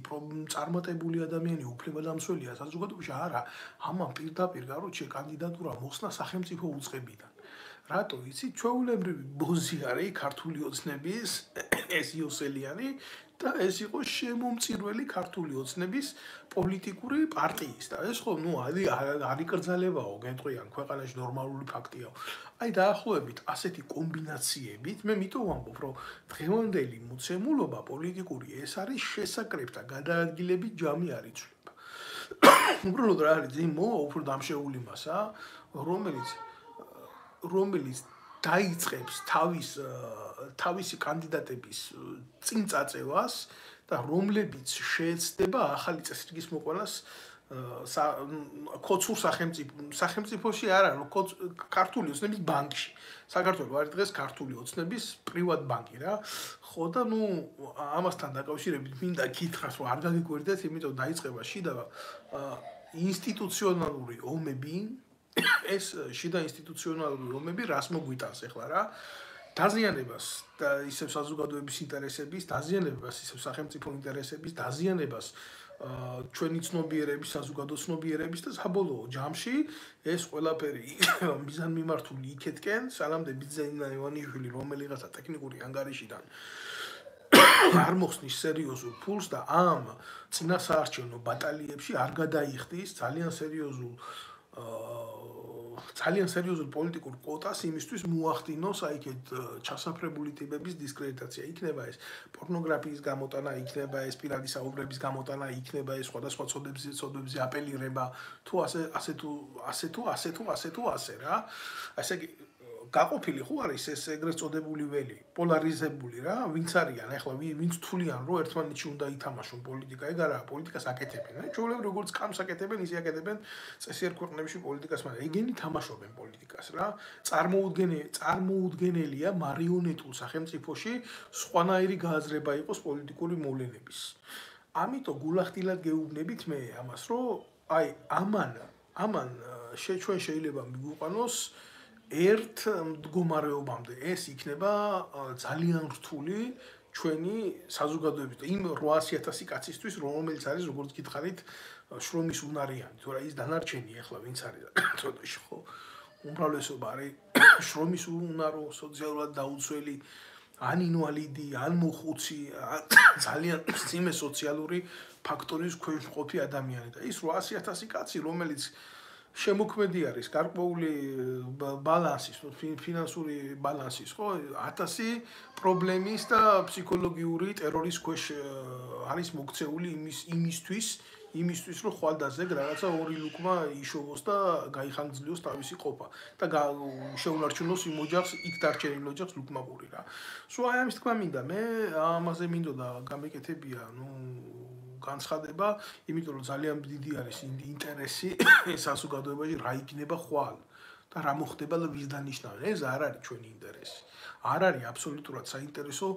A: წარმატებული ადამიანი, უფლებადამცველია საზოგადოებაში არა, ამან პირდაპირ გაროჩე კანდიდატურა მოხსნა სახელმწიფო უწყებიდან. რატო იცი, ჩვეულებრივი ბოზი არის ქართული ოცნების ეს იოსელიანი და ეს იყო შემომწირველი ქართული ოცნების პოლიტიკური პარტიის და ეს ხო არ იკრძალებაო, გეტყვიან, ქვეყანაში ნორმალური ფაქტია. აი დაახლოებით ასეთი კომბინაციებით მე მითო ვამბობ, რომ დღევანდელი მოცემულობა პოლიტიკური ეს არის შესაკრებთა გადაადგილების ჯამი არ იცვლება. უბრალოდ რა არის ძიმ მოვა უფრო დამშეული მასა, რომელიც დაიწყებს თავისი კანდიდატების წინ წაწევას და რომლებიც შეეცდება ახალი წესრიგის მოყოლას ქოცურ სახელმწიფოში არა, ქართული ოცნების ბანკში. საქართველოს არის დღეს ქართული ოცნების პრივატ ბანკი რა. ხო და ამასთან დაკავშირებით მინდა გითხრას, რომ არ გაგიკვირდეთ, იმიტომ დაიწყება შიდა ინსტიტუციონალური ომები. ეს შიდა ინსტიტუციონალური ომები რას მოგვიტანს ახლა რა? დაზიანებას და ისევ საზოგადოების ინტერესების, დაზიანებას ისევ სახელმწიფო ინტერესების, დაზიანებას ჩვენი ცნობიერების, საზოგადო ცნობიერების და საბოლოო ჯამში ეს ყველაფერი მიზანმიმართული იქეთკენ, სანამდე ბიძინა ივანიშვილი რომელიღაცა ტექნიკური ანგარიშიდან არ მოხსნის სერიოზულ ფულს და ამ წინასაარჩევნო ბატალიებში არ გადაიხდის ძალიან სერიოზულ პოლიტიკურ კვოტას იმისთვის მოახდინოს აიქეთ ჩასაფრებული ტიპების დისკრედიტაცია. იქნება ეს პორნოგრაფიის გამოტანა, იქნება ეს პირადი საუბრების გამოტანა, იქნება ეს სხვადასხვა ცოდვებზე აპელირება, თუ ასე რა. ასე იგი გაყოფილი ხო არის ეს ეგრეთ წოდებული ველი, პოლარიზებული რა, ვინც არიან, ახლა ვინც თვლიან, რომ ერთმანეთში უნდა ითამაშონ პოლიტიკა, ეგ არა, პოლიტიკას აკეთებენ. ჩვეულებრივ როგორც კამს აკეთებენ, ისე აკეთებენ წესიერ ქვეყნებში პოლიტიკას, მაგრამ ეგენი თამაშობენ პოლიტიკას რა. წარმოუდგენელია მარიონეტულ სახელმწიფოში სხვანაირი გააზრება იყოს პოლიტიკური მოვლენების. ამიტომ გულახდილად გეუბნებით მე ამას, რომ აი ამან ჩვენ შეიძლება მიგვიყვანოს ერთ მდგომარეობამდე ეს იქნება ძალიან რთული ჩვენი საზოგადოების და იმ 800,000 კაცისთვის, რომელიც არის როგორც გითხარით, შრომის უნარიანი. თორე ის დანარჩენი ახლა ვინც არის ცოტაში ხო უმრავლესობა არის შრომის უნარო, სოციალურად დაუცველი, ან ინვალიდი, ან მოხუცი, ძალიან მძიმე სოციალური ფაქტორის ქვეშ მყოფი ადამიანი და ის 800,000 კაცი, რომელიც შემოქმედი არის გარკვეული ბალანსის, ფინანსური ბალანსის, ხო, 1000 პრობლემის და ფსიქოლოგიური ტერორის ქვეშ არის მოქცეული იმისთვის, რომ ხვალდაზე რაღაცა ორი ლუკმა იშოვოს და გაიხანგრძლივოს თავისი ყოფა და შეუნარჩუნოს იმ ოჯახს, იქ დარჩენილ ოჯახს ლუკმაყური რა. სულ აი ამის თქმა მინდა, მე ამაზე მინდოდა გამეკეთებია, განცხადება, იმიტომ რომ ძალიან დიდი არის ინტერესი საზოგადოებაში რა იქნება ხვალ და რა მოხდება და ვის დანიშნავენ. ეს არ არის ჩვენი ინტერესი. არ არის აბსოლუტურად საინტერესო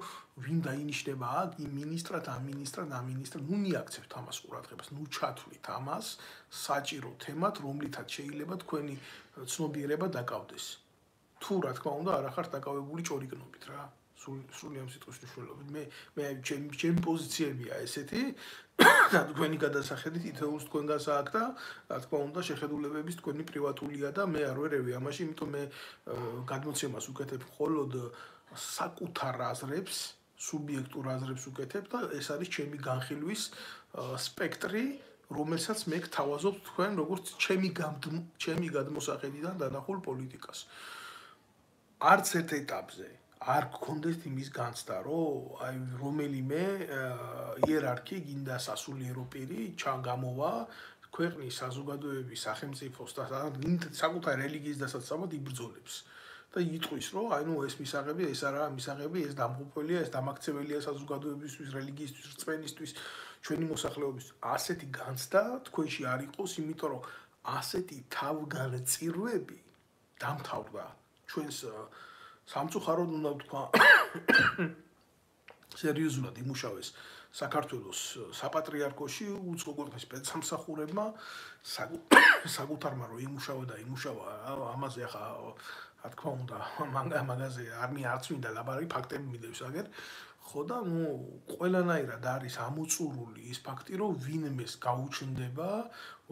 A: ვინ დაინიშნება აქ იმ მინისტრად, ამ მინისტრად, ნუ მიაქცევთ ამას ყურადღებას, ნუ ჩათვლით ამას საჭირო თემად, რომლითაც შეიძლება თქვენი ცნობიერება დაკავდეს. თუ რა თქმა უნდა არ ახართ დაკავებული ჭორიკნობით რა. სრული ამ სიტყვის მნიშვნელობით. მე ჩემი პოზიციებია ესეთი და თქვენი გადასახედით ითეულს თქვენ გასააქვთ და რა თქმა უნდა შეხედულებების თქვენი პრივატულია და მე არ ვერევი ამაში, იმიტომ მე გადმოცემას უკეთებ მხოლოდ საკუთარ აზრებს, სუბიექტურ აზრებს უკეთებ და ეს არის ჩემი განხილვის სპექტრი, რომელსაც მე გთავაზობ თქვენ როგორც ჩემი გადმოსახედიდან დანახულ პოლიტიკას. არც ერთ ეტაპზე არ გქონდეთ იმის განცდა, რომ აი რომელიმე იერარქი გინდა სასულიერო პირი ჩანგამოვა ქვეყნის საზოგადოების სახელმწიფოს და საკუთარ რელიგიის დასაცავად იბრძოლებს და იტყვის, რომ აი ეს მისაღები, ეს არა მისაღები, ეს დამღუპველია, ეს დამაქცეველია საზოგადოებისთვის, რელიგიისთვის, რწმენისთვის, ჩვენი მოსახლეობის. ასეთი განცდა თქვენში არ იყოს, იმიტომ რომ ასეთი თავგანწირვები დამთავრდა ჩვენს სამწუხაროდ უნდა ვთქვა სერიოზულად იმუშავეს საქართველოს საპატრიარქოში უცხო ქვეყნის სპეცსამსახურებმა საკუთარმა რომ იმუშავა ამაზე ახლა რა თქმა უნდა მაგაზე არ მიარწმინდა ლაბარი ფაქტები მიდევსაგერ ხო და ყველანაირად არის ამოწურული ის ფაქტი რომ ვინმეს გაუჩნდება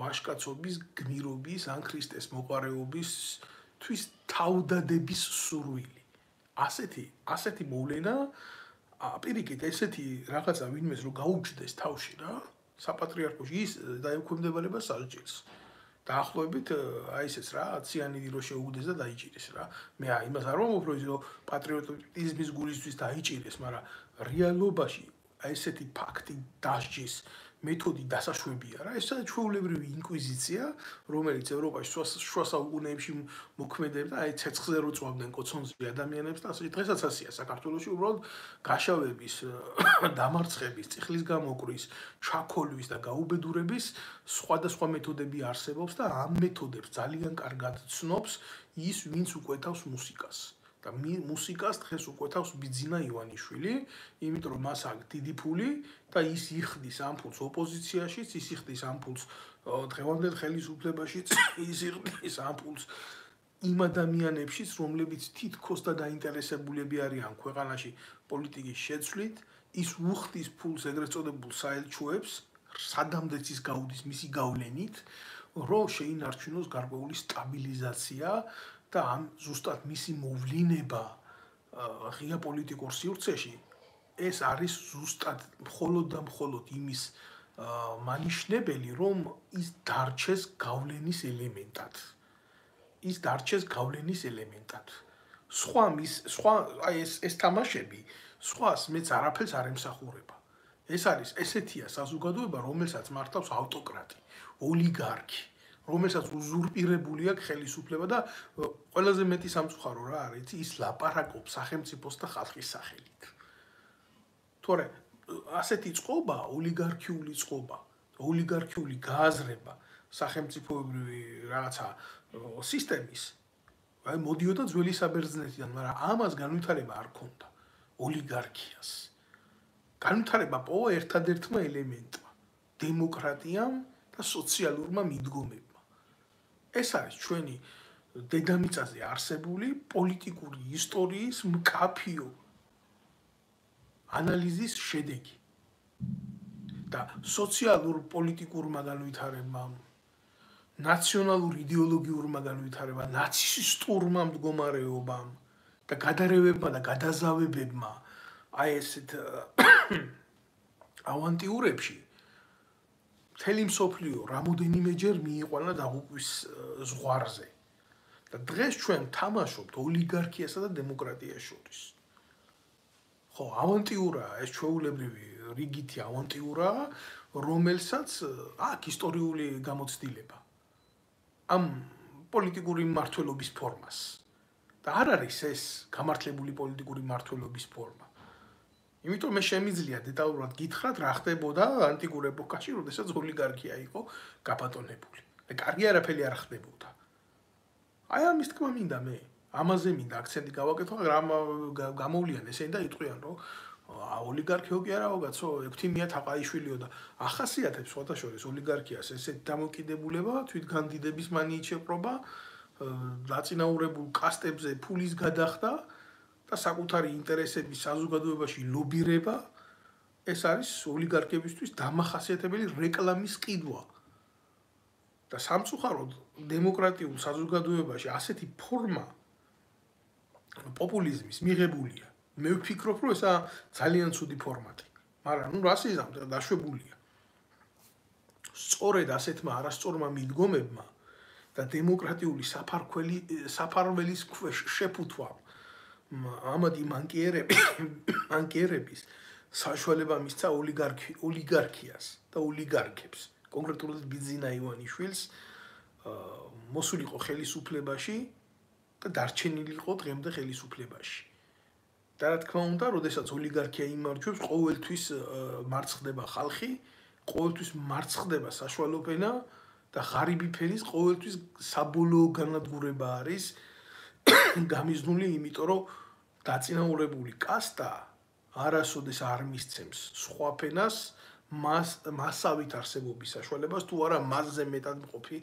A: ვაჟკაცობის გმირობის ან ქრისტეს მოყარეობისთვის თავდადების სურვილი ასეთი მოვლენა პირიქით ესეთი რაღაცა ვინმეს რომ გაუჩნდეს თავში რა საპატრიარქოში ის დაექვემდებარება სასჯელს დაახლოებით აი ესეც რა ციანიდი რო შეუგდეს და დაიჭირეს რა მე იმას არ ვამბობ რომ პატრიოტიზმის გულისთვის დაიჭირეს მაგრამ რეალობაში აი ესეთი ფაქტი დასჯის მეთოდი დასაშვებია რა ესაა ჩვეულებრივი ინკვიზიცია რომელიც ევროპაში შუა საუკუნეებში მოქმედებდა აი ცეცხლზე რო წვავდნენ კოცონზე ადამიანებს და ასე დღესაც ასეა საქართველოში უბრალოდ გაშავების დამარცხების წიხლის გამოკვრის ჩაქოლვის და გაუბედურების სხვადასხვა მეთოდები არსებობს და ამ მეთოდებს ძალიან კარგად ცნობს ის ვინც უკვეთავს მუსიკას და მუსიკას დღეს უკვეთავს ბიძინა ივანიშვილი, იმიტომ რომ მას აქვს დიდი ფული და ის იხდის ამ ფულს ოპოზიციაშიც, ის იხდის ამ ფულს დღევანდელ ხელისუფლებაშიც, ის იხდის ამ ფულს იმ ადამიანებშიც, რომლებიც თითქოს და დაინტერესებულები არიან ქვეყანაში პოლიტიკის შეცვლით, ის უხდის ფულს ეგრეთ წოდებულ საელჩოებს, სადამდეც ის გაუდის მისი გავლენით, რომ შეინარჩუნოს გარკვეული სტაბილიზაცია და ამ ზუსტად მისი მოვლინება ღია პოლიტიკურ სივრცეში ეს არის ზუსტად მხოლოდ და მხოლოდ იმის მანიშნებელი რომ ის დარჩეს გავლენის ელემენტად სხვა აი ეს თამაშები სხვას მეც არაფერს არ ემსახურება ეს არის ესეთია საზოგადოება რომელსაც მართავს ავტოკრატი ოლიგარქი რომელსაც უზურპირებული აქვს ხელისუფლება და ყველაზე მეტი სამწუხარო რა არის, ის ლაპარაკობს სახელმწიფოს და ხალხის სახელით. თორე ასეთი წყობა, ოლიგარქიული წყობა, ოლიგარქიული გააზრება სახელმწიფოებრივი რაღაცა სისტემის აი მოდიოდა ძველი საბერძნეთიდან, მაგრამ ამას განვითარება არ ქონდა ოლიგარქიას. განვითარება პოვა ერთადერთმა ელემენტმა დემოკრატიამ და სოციალურმა მიდგომებმა. ეს არის ჩვენი დედამიწაზე არსებული პოლიტიკური ისტორიის მკაფიო ანალიზის შედეგი. და სოციალურ პოლიტიკურმა განვითარებამ, ნაციონალურ იდეოლოგიურმა განვითარებამ, ნაცისტურმა მდგომარეობამ და გადარევებმა და გადაზავებებმა აი ესეთ ავანტიურებში მთელი მსოფლიო რამოდენიმეჯერ მიიყვანა დაღუპვის ზღვარზე. და დღეს ჩვენ თამაშობთ ოლიგარქიასა და დემოკრატიას შორის. ხო, ავანტიურაა ეს ჩვეულებრივი რიგითი ავანტიურაა, რომელსაც აქვს ისტორიული გამოცდილება ამ პოლიტიკური მმართველობის ფორმას. და არ არის ეს გამართლებული პოლიტიკური მმართველობის ფორმა. იმიტომ მე შემიძლია დეტალურად გითხრათ, რა ხდებოდა ანტიკურ ეპოქაში, როდესაც ოლიგარქია იყო გაბატონებული. და კარგი არაფერი არ ხდებოდა. აი ამის თქმა მინდა მე. ამაზე მინდა აქცენტი გავაკეთო, მაგრამ გამოვლიან ესენი და იტყვიან, რომ ოლიგარქიო კი არაო კაცო, ექვთიმია თაყაიშვილიო და ახასიათებს სხვათა შორის ოლიგარქიას ესეთ დამოკიდებულება, თვითგანდიდების მანიით შეპყრობა, დაწინაურებულ კასტებზე ფულის გადახდა და საკუთარი ინტერესების საზოგადოებაში ლობირება, ეს არის ოლიგარქებისთვის დამახასიათებელი რეკლამის ყიდვა. და სამწუხაროდ დემოკრატიულ საზოგადოებაში ასეთი ფორმა პოპულიზმის მიღებულია. მე ვფიქრობ, რომ ესა ძალიან ცუდი ფორმატი. მაგრამ ნუ რასიზმ დაშვებულია. სწორედ ასეთმა არასწორმა მიდგომებმა და დემოკრატიული საფარველის ქვეშ შეფუთვამ ამადი მანკიერების საშუალება მისცა ოლიგარქიას და ოლიგარქებს. კონკრეტულად ბიძინა ივანიშვილს მოსულიყო ხელისუფლებაში და დარჩენილიყო დღემდე ხელისუფლებაში. და რა თქმა უნდა, როდესაც ოლიგარქია იმარჯვებს, ყოველთვის მარცხდება ხალხი, ყოველთვის მარცხდება საშუალო-ფენა და ღარიბი ფენის ყოველთვის საბოლოო განადგურება არის გამიზნული, იმიტომ რომ დაწინაურებული კასტა არასოდეს არ მისცემს სხვა ფენას მასავით არსებობის საშუალებას თუ არა მასზე მეტად მყოფი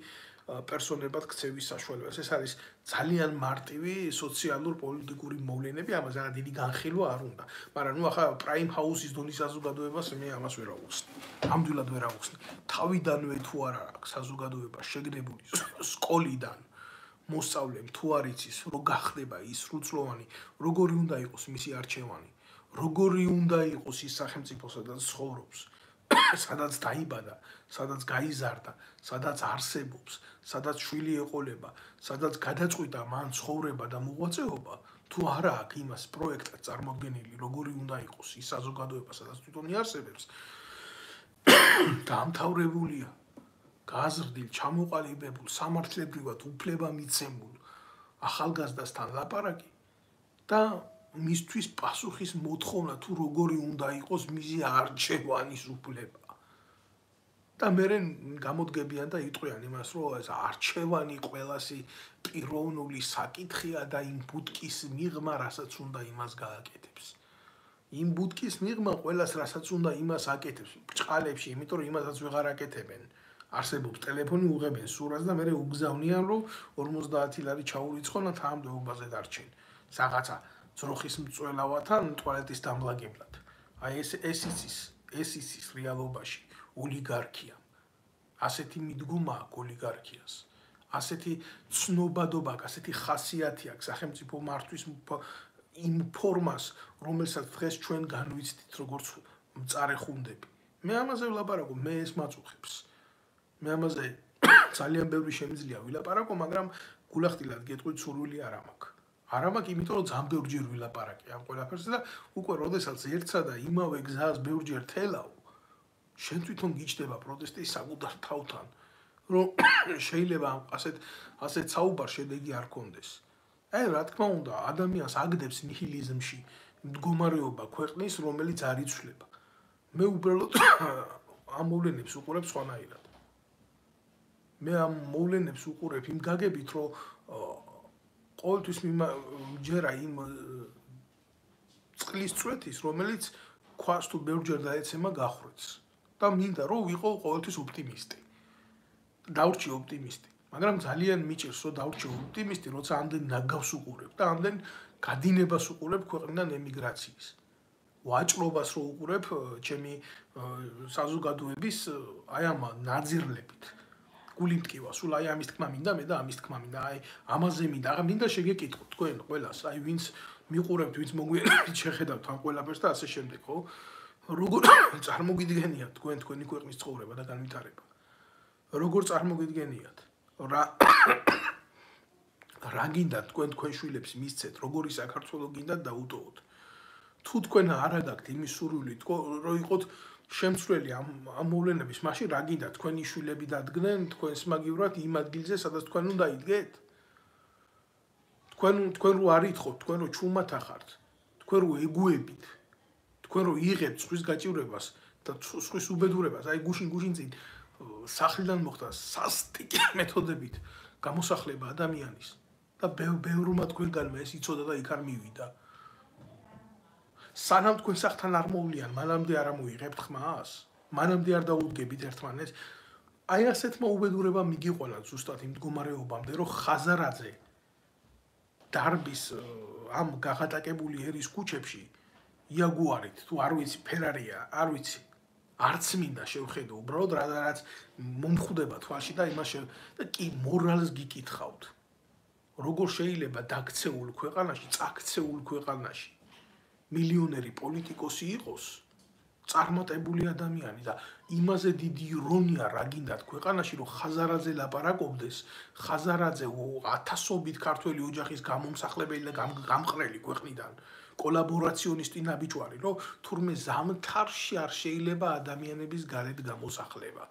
A: პერსონებად ქცევის საშუალებას. ეს არის ძალიან მარტივი სოციალურ-პოლიტიკური მოვლენები, ამაზე რა დიდი განხილვა არ უნდა. მაგრამ ნუ ახლა პრაიმ ჰაუსის დონის საზოგადოებას მე ამას ვერ ავუხსნი. ამდვილად ვერ ავუხსნი. თავიდანვე თუ არ აქვს საზოგადოება შეგნებული სკოლიდან მოსწავლემ თუ არ იცის, რომ გახდება ის სრულწლოვანი, როგორი უნდა იყოს მისი არჩევანი, როგორი უნდა იყოს ის სახელმწიფო, სადაც ცხოვრობს, სადაც დაიბადა, სადაც გაიზარდა, სადაც არსებობს, სადაც შვილი ეყოლება, სადაც გადაწყვიტა მან ცხოვრება და მოღვაწეობა, თუ არა აქვს იმას პროექტად წარმოდგენილი, როგორი უნდა იყოს ის საზოგადოება, სადაც თვითონ იარსებებს, დაამთავრებულია, გაზრდილ, ჩამოყალიბებულ, სამართლებრივად უფლება მიცემულ ახალგაზრდასთან ლაპარაკი და მისთვის პასუხის მოთხოვნა თუ როგორი უნდა იყოს მისი არჩევანის უფლება. და მე გამოდგებიან და იტყვიან იმას, რომ ეს არჩევანი ყველასი პიროვნული საკითხია და იმ ბუდკის მიღმა, რასაც უნდა იმას გააკეთებს. იმ ბუდკის მიღმა ყველას რასაც უნდა იმას აკეთებს ბჭყალებში, იმიტომ რომ იმასაც ვეღარ აკეთებენ. არსებობს ტელეფონი, უღებენ სურათს და მე უგზავნიან, რომ 50 ლარი ჩაურიცხონ და თანამდებობაზე დარჩენ. რაღაცა ძროხის მწველავათან ტუალეტის დამლაგებლად. აი ეს იცის რეალობაში ოლიგარქია. ასეთი მიდგომა აქვს ოლიგარქიას. ასეთი ცნობადობა აქვს, ასეთი ხასიათი აქვს სახელმწიფო მართვის იმ ფორმას, რომელსაც დღეს ჩვენ განვიცდით როგორც მწარე ხუნდები. მე ამაზე ვლაპარაკობ, მე ეს მაწუხებს. მე ამაზე ძალიან ბევრი შემიძლია ვილაპარაკო, მაგრამ გულახდილად გეტყვით სურვილი არ მაქვს. არ მაქვს, იმიტომ რომ ძალიან ბევრჯერ ვილაპარაკე ამ ყველაფერზე და უკვე როდესაც ერთსა და იმავე გზას ბევრჯერ თელავ, შენ თვითონ გიჩნდება პროტესტი საკუთარ თავთან რომ შეიძლება ასეთ საუბარ შედეგი არ კონდეს. აი რა თქმა უნდა, ადამიანს აგდებს ნიჰილიზმში მდგომარეობა ქვეყნის, რომელიც არ იცვლება. მე უბრალოდ ამ მოვლენებს უყურებ სხვანაირად. მე ამ მოვლენებს უყურებ იმ გაგებით, რომ ყოველთვის ჯერა იმ წყლის წვეთის, რომელიც ქვას თუ ბევრჯერ დაეცემა გახრეთს. და მინდა რომ ვიყო ყოველთვის ოპტიმისტი. დავრჩი ოპტიმისტი. მაგრამ ძალიან მიჭირს რომ დავრჩი ოპტიმისტი, როცა ამდენ ნაგავს უყურებ და ამდენ გადინებას უყურებ ქვეყნიდან ემიგრაციის. ვაჭრობას რო უყურებ ჩემი საზოგადოების აი ამ ნაძირლებით. გული მტკივა, სულ აი ამის თქმა მინდა მე და ამის თქმა მინდა, აი ამაზე მინდა, აღარ მინდა შეგეკითხოთ თქვენ ყველას, აი ვინც მიყურებთ, ვინც მოგვიერთებით, შეხედავთ ამ ყველაფერს და ასე შემდეგ, ხო? როგორ წარმოგიდგენიათ თქვენი ქვეყნის ცხოვრება და განვითარება? როგორ წარმოგიდგენიათ? რა გინდათ თქვენ შვილებს მისცეთ, როგორი საქართველო გინდათ დაუტოვოთ? თუ თქვენ არ აგაქვთ იმის სურვილი, რომ იყოთ შემცვლელი ამ მოვლენების, მაშინ რა გინდა თქვენი შვილები დადგნენ თქვენს მაგივრად იმ ადგილზე, სადაც თქვენ უნდა იდგეთ? თქვენ რო არ ითხოთ, თქვენ რო ჩუმად ახართ, თქვენ რო ეგუებით, თქვენ რო იღებთ სხვის გაჭირვებას და სხვის უბედურებას, აი გუშინ წინ სახლიდან მოხდა სასტიკი მეთოდებით გამოსახლება ადამიანის და ბევრმა თქვენგანმა ეს იცოდა და იქ არ მივიდა. სანამ თქვენ სახთან არ მოვლიან, მანამდე არ ამოიღებთ ხმას? მანამდე არ დაუდგებით ერთმანეთს? აი ასეთმა უბედურებამ მიგიყვანათ ზუსტად იმ მდგომარეობამდე, რომ ხაზარაძე დარბის ამ გაღატაკებული ერის ქუჩებში იაგუარით თუ არ ვიცი ფერარია, არ ვიცი. არც მინდა შევხედო, უბრალოდ რაც მომხვდება თვალში და იმას და კი მორალს გიკითხავთ. როგორ შეიძლება დაქცეულ ქვეყანაში, წაქცეულ ქვეყანაში მილიონერი პოლიტიკოსი იყოს წარმატებული ადამიანი და იმაზე დიდი ირონია რა გინდათ ქვეყანაში, რომ ხაზარაძე ლაპარაკობდეს, ხაზარაძე ათასობით ქართველი ოჯახის გამომსახლებელი და გამყრელი ქვეყნიდან კოლაბორაციონისტი ნაბიჯვარი, რომ თურმე ზამთარში არ შეიძლება ადამიანების გარეთ გამოსახლება.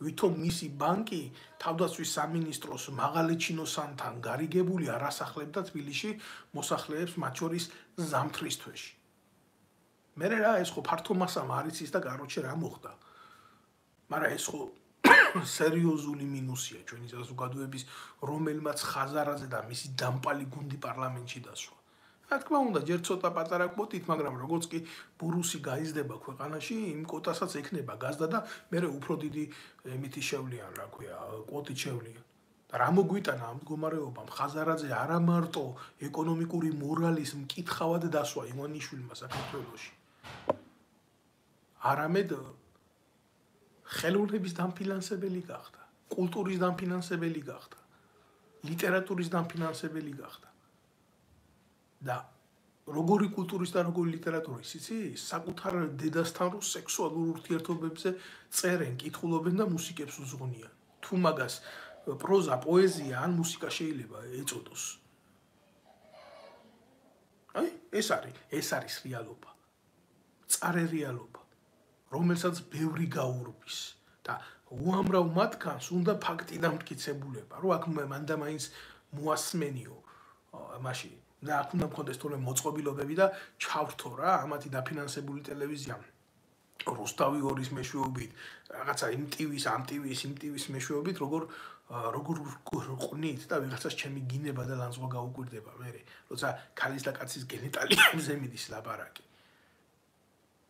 A: ვითომ მისი ბანკი თავდაცვის სამინისტროს მაღალეჩინოსანთან გარიგებული არ ასახლებდა თბილისში მოსახლეებს, მათ შორის ზამთრის თვეში. მე რა ეს ხო ფართო მასამ არ იცის და კაროჩე რა მოხდა. მაგრამ ეს ხო სერიოზული მინუსია ჩვენი საზოგადოების, რომელმაც ხაზარაძე და მისი დამპალი გუნდი პარლამენტში დასვა. რა თქმა უნდა, ჯერ ცოტა პატარა კვოტით, მაგრამ როგორც კი ბურუსი გაიზრდება ქვეყანაში, იმ კვოტასაც ექნება გაზდა და მე უფრო დიდი ემითი შევლიან, რა ქვია, კვოტით შევლიან. და რა მოგვიტანა ამ მდგომარეობამ? ხაზარაძე არა მარტო ეკონომიკური მორალის მკითხავად დასვა ივანიშვილმა საქართველოში. არამედ ხელოვნების დამფინანსებელი გახდა, კულტურის დამფინანსებელი გახდა, ლიტერატურის დამფინანსებელი გახდა. და როგორი კულტურის და როგორი ლიტერატურის, იცი? საკუთარ დედასთან რო სექსუალურ ურთიერთობებზე წერენ, კითხულობენ და მუსიკებს უძღვნიან. თუ მაგას პროზა, პოეზია ან მუსიკა შეიძლება ეწოდოს. აი, ეს არის რეალობა. მწარე რეალობა, რომელსაც ბევრი გაურბის და უამრავ მათგანს უნდა ფაქტი დამტკიცებულება, რომ აქ მანდა მაინც მოასმენიო მაშინ და აქ უნდა მქონდეს თორემ მოწყობილობები და ჩავრთო რა ამათი დაფინანსებული ტელევიზია რუსთავი ორის მეშვეობით, რაღაცა იმ ტივის მეშვეობით, როგორ ყვნით და ვიღაცას ჩემი გინება და ლანძღვა გაუკვირდება მე, როცა ქალის და კაცის გენიტალიებზე მიდის ლაპარაკი.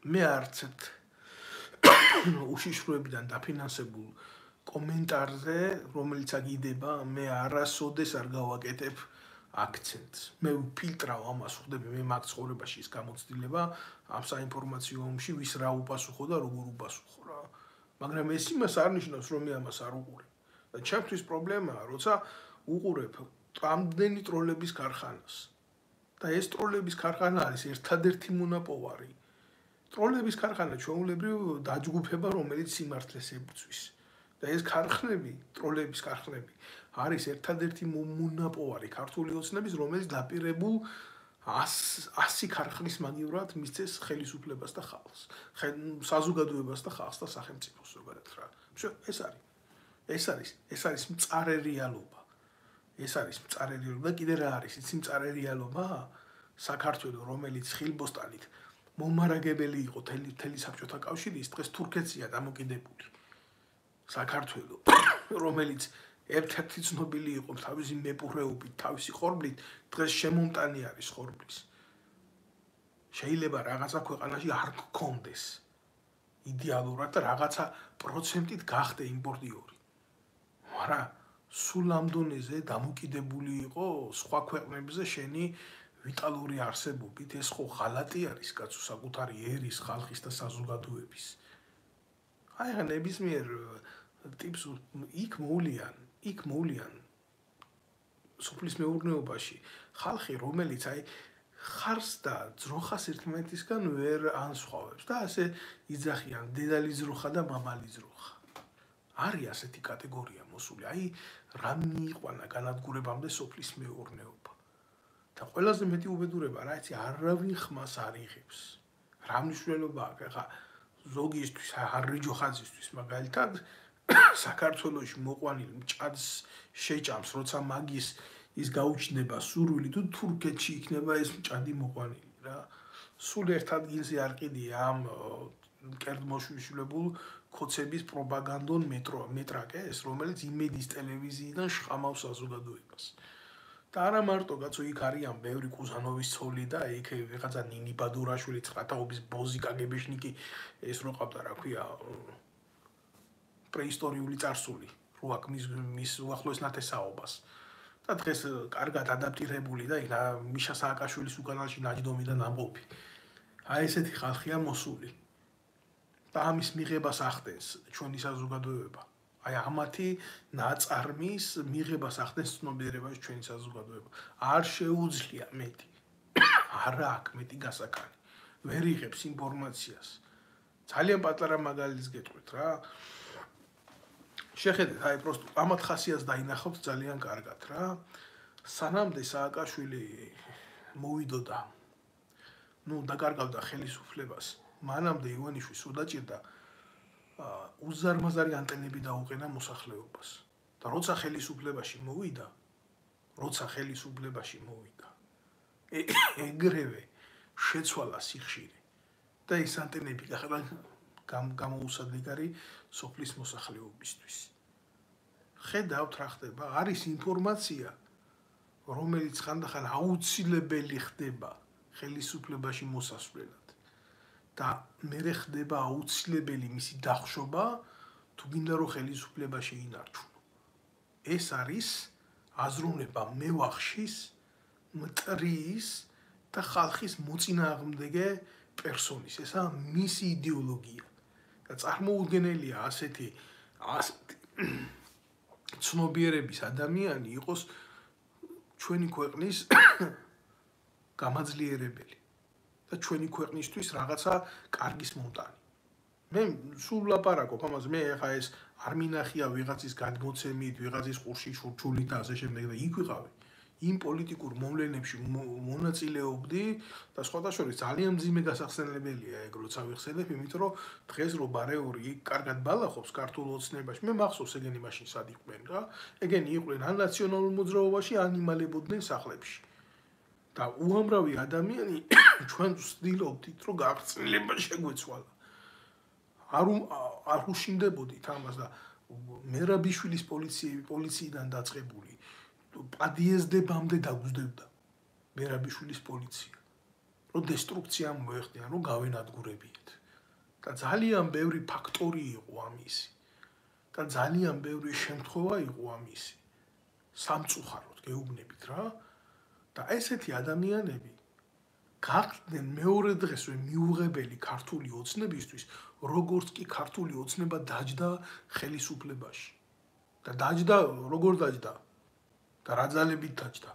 A: მე არც უშიშროებიდან დაფინანსებულ კომენტარზე, რომელიც აგიდება, მე არასოდეს არ გავაკეთებ აქცენტს. მე ვფილტრავ ამას, ხვდები მე მაგ ცხოვრებაში ის გამოცდილება ამ საინფორმაციო ომში ვის რა უპასუხო და როგორ უპასუხო რა. მაგრამ ეს იმას არ ნიშნავს, რომ მე ამას არ უყურებ. და ჩემთვის პრობლემაა, როცა უყურებ ამდენი ტროლების ქარხანას. და ეს ტროლების ქარხანა არის ერთადერთი მონაპოვარი. ტროლების ქარხანა ჩვეულებრივ დაჯგუფება, რომელიც სიმართლეს ებრძვის. და ეს ქარხნები, ტროლების ქარხნები არის ერთადერთი მონაპოვარი ქართული ოცნების, რომელიც დაპირებულ 100 ქარხნის მაგივრად მისცეს ხელისუფლებას და ხალხს, საზოგადოებას და ხალხს და სახელმწიფოს ზოგადად რა. ეს არის. ეს არის მწარე რეალობა. ეს არის მწარე რეალობა და კიდე რა არის? იცი მწარე რეალობა? საქართველო, რომელიც ხილბოსტანით მომარაგებელი იყო თელი საბჭოთა კავშირის, დღეს თურქეთია დამოკიდებული. საქართველო, რომელიც ერთ-ერთი ცნობილი იყო თავისი მეპურეობით, თავისი ხორბლით, დღეს შემომტანი არის ხორბლის. შეიძლება რაღაცა ქვეყანაში არ გქონდეს იდეალურად და რაღაცა პროცენტით გახდე იმპორტიორი. მაგრამ სულ ამ დონეზე დამოკიდებული იყო სხვა ქვეყნებზე შენი ვიტალური არსებობით, ეს ხო ღალატი არის კაცო საკუთარი ერის, ხალხის და საზოგადოების. აი რა ნებისმიერ ტიპს იქ მოვლიან სოფლის მეურნეობაში ხალხი, რომელიც აი ხარს და ძროხას ერთმანეთისგან ვერ ანსხვავებს და ასე იძახიან დედალი ძროხა და მამალი ძროხა. არის ასეთი კატეგორია მოსული, აი რა მიიყვანა განადგურებამდე სოფლის მეურნეობა. და ყველაზე მეტი უბედურება რა იცი, არავინ ხმას არ იღებს. რა მნიშვნელობა აქვს ახლა ზოგისთვის, არიჯოხაძისთვის მაგალითად საქართველოში მოყვანილ მჭადს შეჭამს, როცა მაგის ის გაუჩნდება სურვილი თუ თურქეთში იქნება ეს მჭადი მოყვანილი რა. სულ ერთ ადგილზე არ ყიდია ამ კერძმოშიშულებულ ქოცების პროპაგანდონ მეტრაკეს, რომელიც იმედის ტელევიზიიდან შხამავს საზოგადოებას. და არა მარტო კაცო, იქ არიან ბევრი კუზანოვის ცოლი და იქ ვიღაცა ნინი ბადურაშვილი, ცხათაობის ბოზი კაგებეშნიკი, ეს რო ყავდა რა ქვია პრეისტორიული წარსული, რო აქ მის უახლოეს ნათესაობას. და დღეს კარგად ადაპტირებული და მიშა სააკაშვილის უკანალში ნაჯდომი და ნამყოფი. აი ესეთი ხალხია მოსული. და ამის მიღებას ახდენს ჩვენი საზოგადოება. აი ამათი ნაწარმის მიღებას ახდენს ცნობიერებაში ჩვენი საზოგადოება. არ შეუძლია მეტი. არ აქვს მეტი გასაკანი. ვერ იღებს ინფორმაციას. ძალიან პატარა მაგალითს გეტყვით რა. შეხედეთ, აი პროსტო ამათ ხასიათს დაინახავთ ძალიან კარგად რა. სანამდე სააკაშვილი მოვიდოდა, დაკარგავდა ხელისუფლებას, მანამდე ივანიშვილს უდაჭირდა უზარმაზარი ანტენები დაუყენა მოსახლეობას. და როცა ხელისუფლებაში მოვიდა, ეგრევე შეცვალა სიხშირე და ეს ანტენები გამოუსადეგარი სოფლის მოსახლეობისთვის. ხედავთ რა ხდება, არის ინფორმაცია, რომელიც ხანდახან აუცილებელი ხდება ხელისუფლებაში მოსასვლელად და მერე ხდება აუცილებელი მისი დახშობა, თუ გინდა რომ ხელისუფლებაში ინარჩუნო. ეს არის აზროვნება მევახშის, მტრის და ხალხის მოწინააღმდეგე პერსონის, ესაა მისი იდეოლოგია. და წარმოუდგენელია ასეთი ცნობიერების ადამიანი იყოს ჩვენი ქვეყნის გამაძლიერებელი და ჩვენი ქვეყნისთვის რაღაცა კარგის მომტანი. მე სულ ლაპარაკობ ამაზე, მე ახლა ეს არ მინახია ვიღაცის გადმოცემით, ვიღაცის ყურში ჩურჩულით და ასე შემდეგ და იქ ვიყავი. იმ პოლიტიკურ მოვლენებში მონაწილეობდი და სხვადასხვა ძალიან მძიმე გასახსენებელია ეგ როცა ვიხსენებ, იმიტომ რომ დღეს რო ბარეური კარგად ბალახობს ქართულ ოცნებაში, მე მახსოვს ეგენი მაშინ სად იყვნენ რა. ეგენი იყვნენ ან ნაციონალურ მოძრაობაში, ან იმალებოდნენ სახლებში. და უამრავი ადამიანი ჩვენ ვცდილობდით რომ გაღწილება შეგვეცვალა. არ უშინდებოდით ამას და მერაბიშვილის პოლიციიდან დაწყებული პადიეზდებამდე დაგვძდებდა მერაბიშვილის პოლიცია, რომ დესტრუქცია მოეხდიან, რომ გავენადგურებიეთ. და ძალიან ბევრი ფაქტორი იყო ამისი. და ძალიან ბევრი შემთხვევა იყო ამისი. სამწუხაროდ გეუბნებით რა. და ესეთი ადამიანები გახდნენ მეორე დღესვე მიუღებელი ქართული ოცნებისთვის, როგორც კი ქართული ოცნება დაჯდა ხელისუფლებაში. და დაჯდა, როგორ დაჯდა? და რა ძალებით დაჯდა?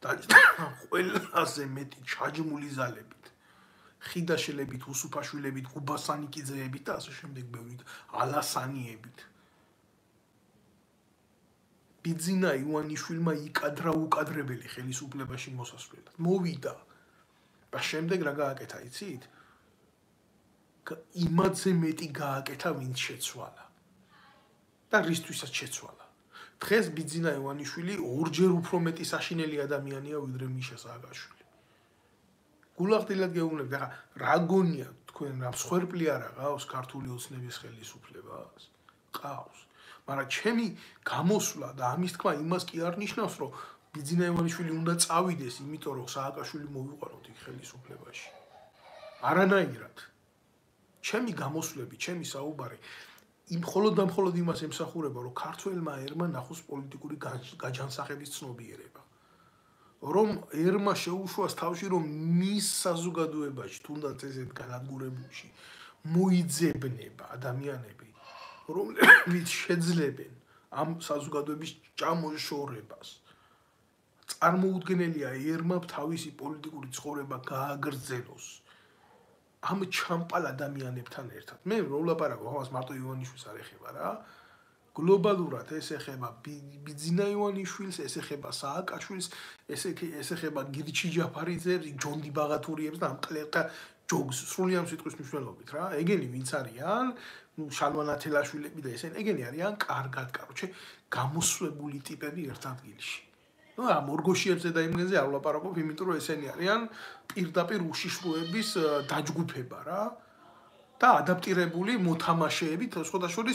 A: დაჯდა ყველაზე მეტი ჩაჯმული ძალებით. ხიდაშელებით, უსუფაშვილებით, გუბასანიკიძეებით და ასე შემდეგ ბევრი ალასანიებით. ბიძინა ივანიშვილმა იკადრა უკადრებელი ხელისუფლებაში მოსასვლელად. მოვიდა. და შემდეგ რა გააკეთა, იცით? იმაზე მეტი გააკეთა, ვინც შეცვალა. და რისთვისაც შეცვალა. დღეს ბიძინა ივანიშვილი ორჯერ უფრო მეტი საშინელი ადამიანია ვიდრე მიშა სააკაშვილი. გულახდილად გეუბნებით, ახლა რა გონია თქვენ რა მსხვერპლი არა ყავს ქართული ოცნების ხელისუფლებას? ყავს. მაგრამ ჩემი გამოსვლა და ამის თქმა იმას კი არ ნიშნავს, რომ ბიძინა ივანიშვილი უნდა წავიდეს, იმიტომ რომ სააკაშვილი მოვიყვანოთ იქ ხელისუფლებაში. არანაირად. ჩემი გამოსვლები, ჩემი საუბარი იმ მხოლოდ და მხოლოდ იმას ემსახურება, რომ ქართველმა ერმა ნახოს პოლიტიკური გაჯანსაღების ცნობიერება. რომ ერმა შეუშვას თავში, რომ მის საზოგადოებაში, თუნდაც ესეთ განადგურებულში მოიძებნება ადამიანები, რომლებიც შეძლებენ ამ საზოგადოების ჭამოშორებას. წარმოუდგენელია ერმა თავისი პოლიტიკური ცხოვრება გააგრძელოს ამ ჩამპალ ადამიანებთან ერთად. მე რო ვლაპარაკობ, ამას მარტო ივანიშვილს არ ეხება რა. გლობალურად ეს ეხება ბიძინა ივანიშვილს, ეს ეხება სააკაშვილს, ეს ეხება გირჩი ჯაფარიძეებს, ჯონდი ბაღათურიებს და ამ კლერკა ჯოგს სრულიად სიტყვის მნიშვნელობით რა. ეგენი ვინც არიან, შალვა ნათელაშვილები და ესენი, ეგენი არიან კარგად, კაროჩე, გამოსვებული ტიპები ერთ ადგილში. ამ ორგოშიებზე და იმგენზე არ ვლაპარაკობ, იმიტომ რომ ესენი არიან პირდაპირ უშიშროების დაჯგუფება რა და ადაპტირებული მოთამაშეები, სხვადასხვა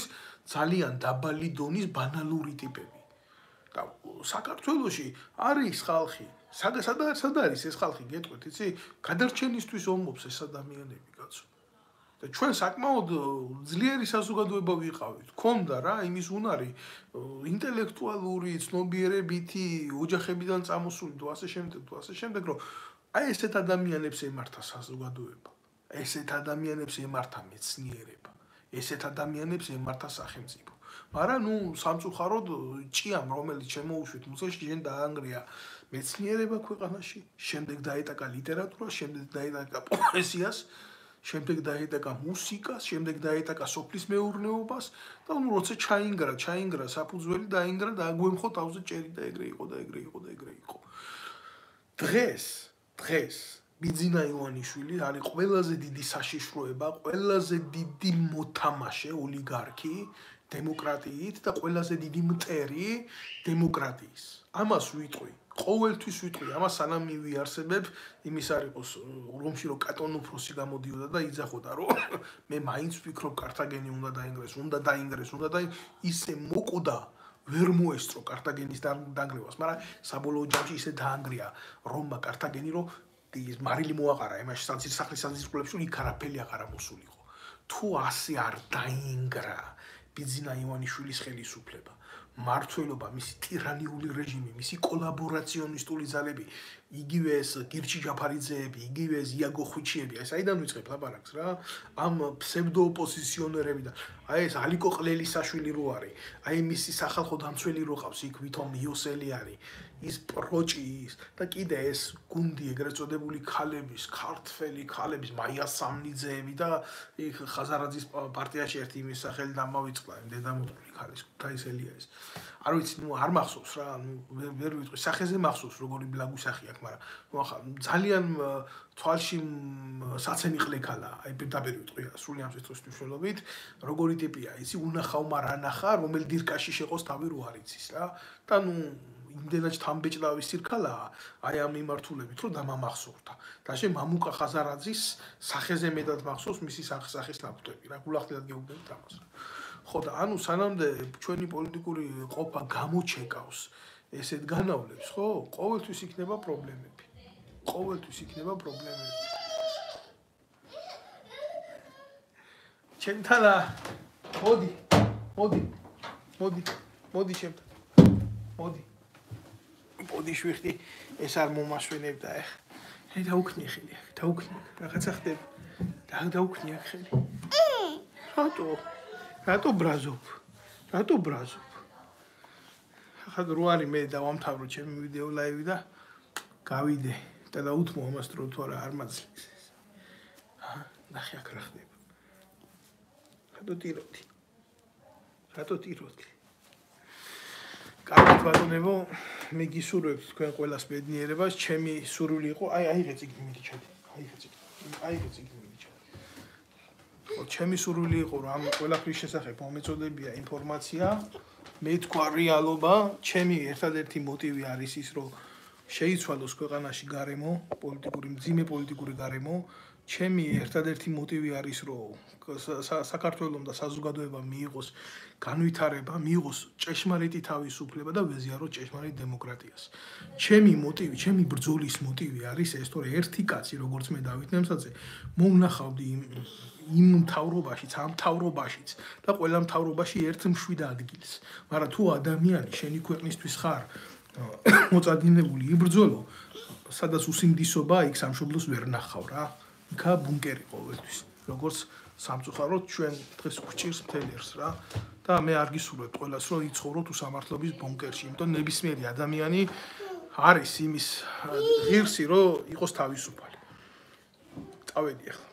A: ძალიან დაბალი დონის ბანალური ტიპები. და საქართველოში არის ხალხი, სად არის ეს ხალხი, გეტყვით, იცი? გადარჩენისთვის ომობს ეს ადამიანები, კაცო. და ჩვენ საკმაოდ ძლიერი საზოგადოება ვიყავით. ქონდა რა იმის უნარი, ინტელექტუალური, ცნობიერებითი, ოჯახებიდან წამოსული თუ ასე შემდეგ, რომ აი ესეთ ადამიანებს ემართა საზოგადოება. ესეთ ადამიანებს ემართა მეცნიერება. ესეთ ადამიანებს ემართა სახელმწიფო. მაგრამ სამწუხაროდ ჭიამ, რომელიც შემოუშვით მუცეში, შენ დაანგრია მეცნიერება ქვეყანაში, შემდეგ დაეტაკა ლიტერატურა, შემდეგ დაეტაკა პოეზიას, შემდეგ დაეტაკა მუსიკას, შემდეგ დაეტაკა სოფლის მეურნეობას და როცა ჩაინგრა საფუძველი დაინგრა და აგვემხო თავზე ჭერი და ეგრე იყო. დღეს ბიძინა ივანიშვილი არის ყველაზე დიდი საშიშროება, ყველაზე დიდი მოთამაშე ოლიგარქი დემოკრატიით და ყველაზე დიდი მტერი დემოკრატიის. ამას ვიტყვი, ყოველთვის ვიტყვი, ამას სანამ მივიარსებებ, იმის არ იყოს რომში რომ კატონ უფროსი გამოდიოდა და იძახოდა, რომ მე მაინც ვფიქრობ კართაგენი უნდა დაინგრეს, ისე მოკვდა ვერ მოესწრო კართაგენის დანგრევას, მაგრამ საბოლოო ჯამში ისე დაანგრია რომმა კართაგენი, რომ მარილი მოაყარა იმაში სახლის საძირკვლებში, იქ არაფერი აღარ მოსულიყო. თუ ასე არ დაინგრა ბიძინა ივანიშვილის ხელისუფლება, მმართველობა, მისი ტირანიული რეჟიმი, მისი კოლაბორაციონისტული ძალები, იგივე ეს გირჩი ჯაფარიძეები, იგივე ეს იაგო ხვიჩიები, აი საიდან ვიწყებ ლაპარაკს რა? ამ ფსევდოოპოზიციონერებიდან, აი ეს ალიკო ყლელისაშვილი რო არის, აი მისი სახალხო დამცველი რო ყავს, იქ ვითომ იოსელი არის, ის პროჭის და კიდე ეს გუნდი ეგრეთ წოდებული ქალების, ქართველი ქალების, მაია სამნიძეები და იქ ხაზარაძის პარტიაში ერთი იმის სახელი დამავიწყდა, დედამოწყული ქალის, თაისელია ეს. არ ვიცი, არ მახსოვს რა, ვერ ვიტყვი, სახეზე მახსოვს, როგორი ბლაგვი სახი აქვს, მაგრამ ახლა ძალიან თვალში საცემი ყლექალა, აი პირდაპირ ვიტყვი, სრულიად სიტყვის მნიშვნელობით, როგორი ტიპია, იცი, უნახავ მარანახა, რომელ დირკაში შეყოს თავი რო არ იცის რა. და იმდენად თამბეჭდავი სირქალაა, აი ამ მიმართულებით, რომ დამამახსოვრდა. და შე მამუკა ხაზარაძის სახეზე მეტად მახსოვს მისი სახის ნაკვთები, რა გულახდილად გეუბნებით ამას. ხო და სანამდე ჩვენი პოლიტიკური ყოფა გამოჩეკავს ესეთ განავლებს, ხო? ყოველთვის იქნება პრობლემები. ჩემთანა, მოდი ჩემთან. მოდი შვიხტი, ეს არ მომასვენებდა ეხ. აი დაუქნი ხელი, რაღაცა ხდება. დაუქნი აქ ხელი. რატო ბრაზობ? ახლა რო არის მე დავამთავრო ჩემი ვიდეო ლაივი და გავიდე და დაუთმო ამას დრო თუ არა არ მაძლევს. ნახე აქ რა ხდება. რატო ტიროდი? კარგად ბატონებო, მე გისურვებთ თქვენ ყველას ბედნიერებას, ჩემი სურვილი იყო, აი აიღე წიგნი მიდი ჩადი. ჩემი სურვილი იყო რომ ამ ყველაფრის შესახებ მომეწოდებია ინფორმაცია, მე თქვა რეალობა, ჩემი ერთადერთი მოტივი არის ის რომ შეიცვალოს ქვეყანაში გარემო, მძიმე პოლიტიკური გარემო, ჩემი ერთადერთი მოტივი არის რომ საქართველოს და საზოგადოებამ მიიღოს განვითარება, მიიღოს ჭეშმარიტი თავისუფლება და ვეზიაროს ჭეშმარიტ დემოკრატიას. ჩემი მოტივი, ჩემი ბრძოლის მოტივი არის ეს, რომ ერთი კაცი, როგორც მე დავით ნემსაძე, მომნახავდი იმ მთავრობაშიც, ამ მთავრობაშიც და ყველა მთავრობაში ერთ მშვიდ ადგილს. მაგრამ თუ ადამიანი შენი ქვეყნისთვის ხარ მოწადინებული იბრძოლო, სადაც უსინდისობა იქ სამშობლოს ვერ ნახავ რა. იქა ბუნკერი ყოველთვის. როგორც სამწუხაროდ ჩვენ დღეს გვჭირს მთელ ერს რა და მე არ გისურვებ ყველას რომ იცხოვროთ უსამართლობის ბუნკერში, იმიტომ ნებისმიერი ადამიანი არის იმის ღირსი რომ იყოს თავისუფალი. წავედი ახლა